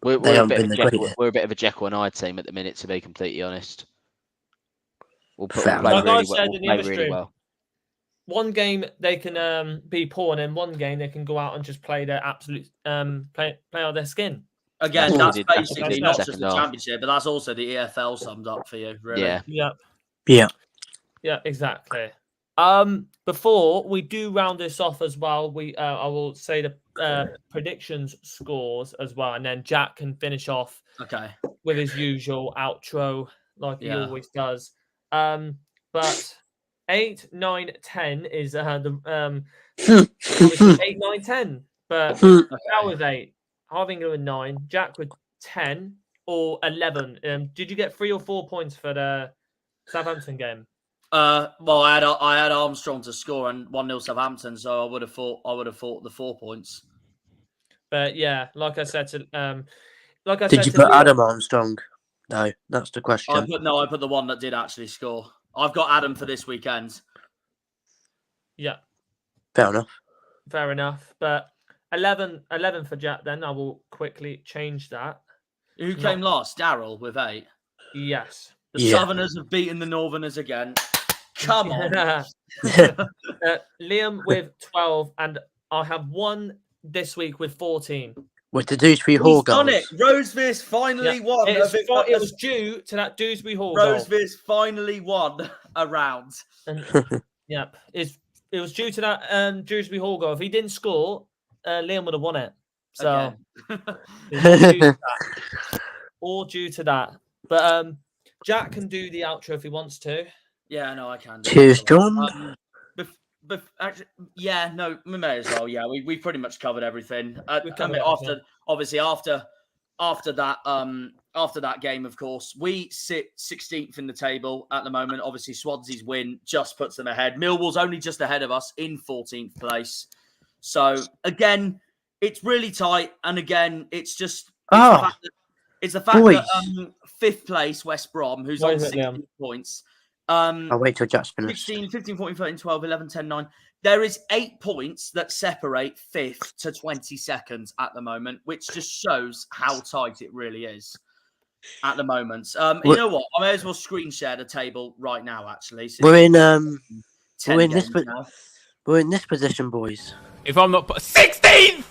We're a bit of a Jekyll and Hyde team at the minute, to be completely honest. We'll play really well. One game they can be poor, and then one game they can go out and just play their absolute play out their skin. Again, that's basically not just the Championship, but that's also the EFL summed up for you, really. Yeah, exactly. Before we do round this off as well, I will say the predictions scores as well, and then Jack can finish off with his usual outro like he always does. But 8, 9, 10 is the 8, 9, 10. But that was 8. Harvey with 9, Jack with 10 or 11. Did you get 3 or 4 points for the Southampton game? Well, I had Armstrong to score and 1-0 Southampton, so I would have thought the 4 points. But yeah, like I said to did you put Adam Armstrong? No, that's the question. I put the one that did actually score. I've got Adam for this weekend. Yeah. Fair enough. But 11 for Jack then. I will quickly change that. Who came last? Darryl with 8. Yes. The Southerners have beaten the Northerners again. Come on. Liam with 12, and I have one this week with 14. With the Dewsbury Hall goals. Done it. Rosevear's finally won. It was due to that Dewsbury Hall goal. Rosevear's finally won a round. Yep. It was due to that Dewsbury Hall goal. If he didn't score, Liam would have won it. So all due to that. But Jack can do the outro if he wants to. Yeah, no, I can. Cheers, John. Actually, we may as well. Yeah, we pretty much covered everything. After that game, of course, we sit 16th in the table at the moment. Obviously, Swansea's win just puts them ahead. Millwall's only just ahead of us in 14th place. So again, it's really tight, and again, it's the fact that 5th place West Brom, who's on 16 points. I'll wait till Jack's finished. 15, 14, 13, 12, 11, 10, 9. There is 8 points that separate 5th to 22nd at the moment, which just shows how tight it really is at the moment. You know what? I may as well screen share the table right now, actually. We're in this position, boys. If I'm not 16th!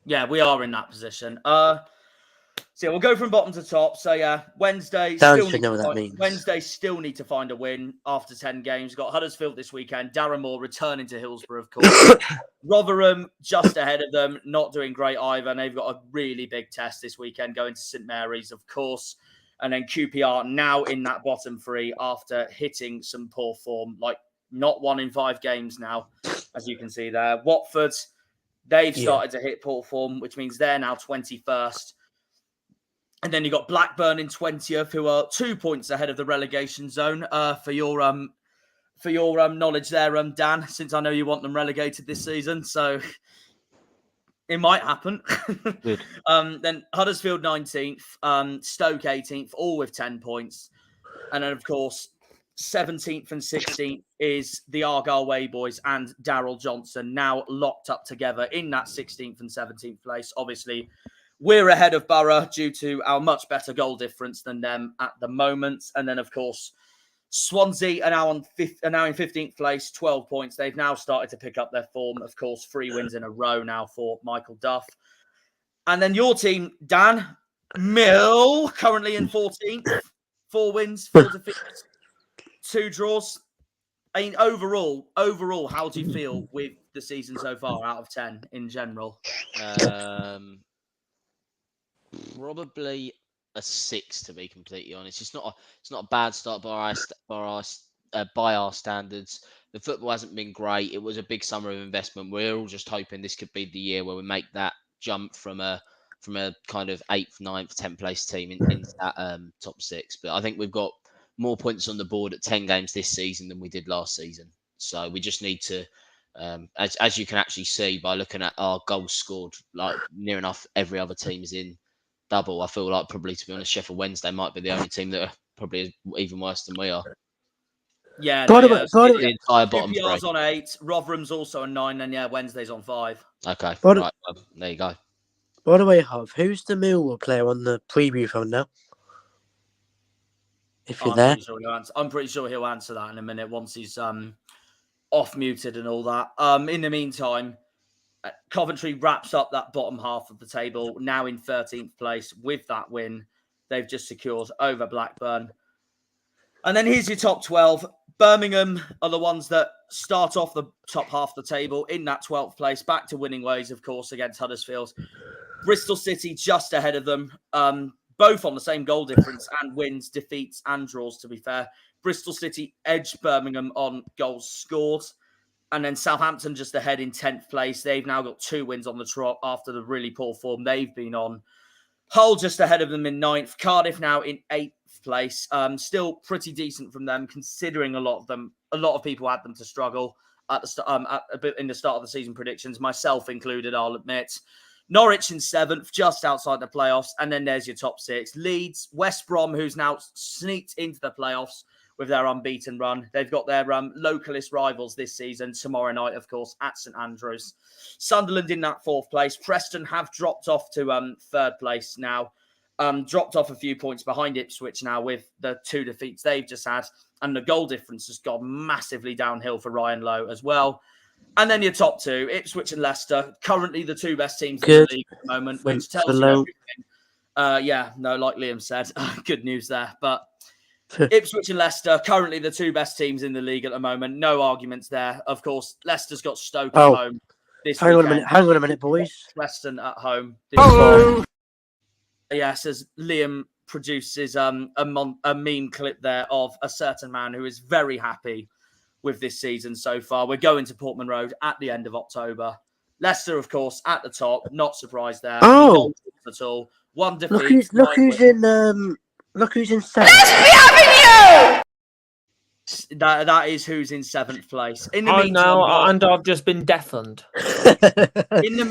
Yeah, we are in that position. So we'll go from bottom to top. So yeah, Wednesday still need to find a win after 10 games. We've got Huddersfield this weekend. Darramore returning to Hillsborough, of course. Rotherham just ahead of them, not doing great either. And they've got a really big test this weekend, going to St Mary's, of course. And then QPR now in that bottom 3 after hitting some poor form, like not 1 in 5 games now, as you can see there. Watford, they've started to hit poor form, which means they're now 21st. And then you got Blackburn in 20th, who are 2 points ahead of the relegation zone. For your knowledge there, Dan, since I know you want them relegated this season, so it might happen. Then Huddersfield 19th, Stoke 18th, all with 10 points. And then, of course, 17th and 16th is the Argyle Way boys and Daryl Johnson, now locked up together in that 16th and 17th place. Obviously, we're ahead of Borough due to our much better goal difference than them at the moment. And then, of course, Swansea are now in 15th place, 12 points. They've now started to pick up their form. Of course, 3 wins in a row now for Michael Duff. And then your team, Dan, Mill, currently in 14th. 4 wins, 4 defeats, 2 draws. I mean, overall, how do you feel with the season so far out of 10 in general? Probably a 6, to be completely honest. It's not a bad start by our standards. The football hasn't been great. It was a big summer of investment. We're all just hoping this could be the year where we make that jump from a kind of 8th, 9th, 10th place team into that top 6. But I think we've got more points on the board at 10 games this season than we did last season. So we just need to, as you can actually see by looking at our goals scored, like near enough every other team is in double. I feel like probably, to be honest, Sheffield Wednesday might be the only team that are probably even worse than we are. Yeah, the entire bottom QPR's three. on 8, Rotherham's also on 9, and Wednesday's on 5. Okay, right, well, there you go. By the way, Harv, who's the Millwall player on the preview phone now? If you're there. I'm pretty sure he'll answer that in a minute once he's off muted and all that. In the meantime, Coventry wraps up that bottom half of the table, now in 13th place with that win they've just secured over Blackburn. And then here's your top 12. Birmingham are the ones that start off the top half of the table in that 12th place, back to winning ways, of course, against Huddersfield. Bristol City just ahead of them, both on the same goal difference and wins, defeats and draws, to be fair. Bristol City edged Birmingham on goals scored. And then Southampton just ahead in 10th place. They've now got 2 wins on the trot after the really poor form they've been on. Hull just ahead of them in 9th. Cardiff now in 8th place. Still pretty decent from them, considering a lot of people had them to struggle at the start of the season predictions, myself included, I'll admit. Norwich in 7th, just outside the playoffs. And then there's your top 6. Leeds, West Brom, who's now sneaked into the playoffs with their unbeaten run. They've got their localist rivals this season, tomorrow night, of course, at St Andrews. Sunderland in that 4th place. Preston have dropped off to 3rd place now. Dropped off a few points behind Ipswich now with the 2 defeats they've just had. And the goal difference has gone massively downhill for Ryan Lowe as well. And then your top 2, Ipswich and Leicester, currently the 2 best teams in the league at the moment, which tells you everything. Like Liam said, good news there. But Ipswich and Leicester, currently the 2 best teams in the league at the moment. No arguments there. Of course, Leicester's got Stoke at home this weekend. Hang on a minute, boys. Preston at home. Yes, as Liam produces a meme clip there of a certain man who is very happy with this season so far. We're going to Portman Road at the end of October. Leicester, of course, at the top. Not surprised there. Oh, at all. 1 defeat. Look who's in 7th. That is who's in 7th place. In the I meantime, know, and I've just been deafened. In the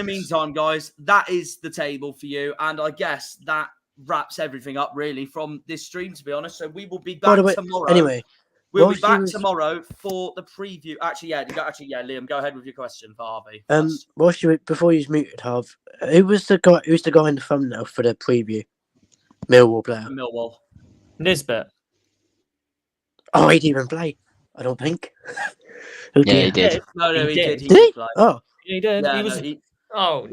meantime, guys, that is the table for you, and I guess that wraps everything up really from this stream. To be honest, so we will be back tomorrow. Anyway, we'll be back tomorrow for the preview. Liam, go ahead with your question for Harvey. Before you was muted, Harv, who's the guy in the thumbnail for the preview? Millwall player. Millwall. Nisbet. Oh, he didn't even play. I don't think. He did. No, he did. Did he? Play. Oh, he did. Yeah, he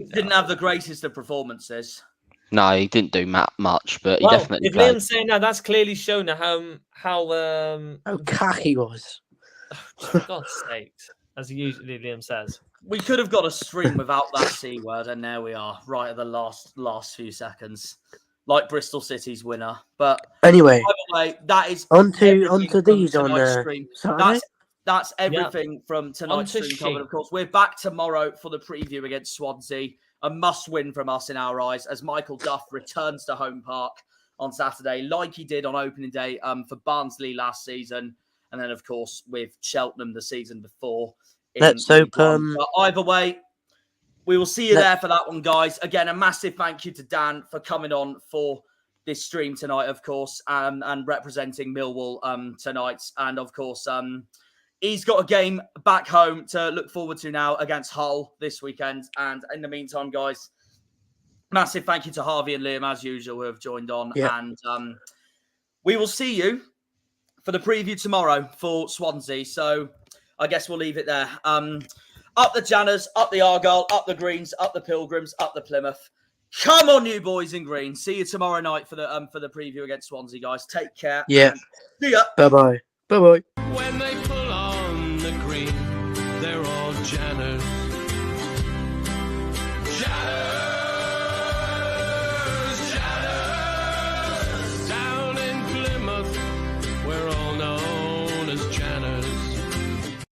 didn't have the greatest of performances. No, he didn't do much, but he definitely if played. Liam's saying that, that's clearly shown how cocky he was. For God's sake, as usually Liam says. We could have got a stream without that C word, and there we are, right at the last few seconds. Like Bristol City's winner. But anyway, by the way, that is onto these on stream. Saturday. That's everything from tonight's stream covered. Of course, we're back tomorrow for the preview against Swansea. A must-win from us in our eyes as Michael Duff returns to home park on Saturday, like he did on opening day for Barnsley last season, and then of course with Cheltenham the season before. Let's hope. But either way, we will see you there for that one, guys. Again, a massive thank you to Dan for coming on for this stream tonight, of course, and representing Millwall tonight. And of course, he's got a game back home to look forward to now against Hull this weekend. And in the meantime, guys, massive thank you to Harvey and Liam, as usual, who have joined on. Yeah. And we will see you for the preview tomorrow for Swansea. So I guess we'll leave it there. Up the Janners, up the Argyle, up the Greens, up the Pilgrims, up the Plymouth. Come on, you boys in green. See you tomorrow night for the preview against Swansea, guys. Take care. Yeah. See ya. Bye bye. Bye bye. When they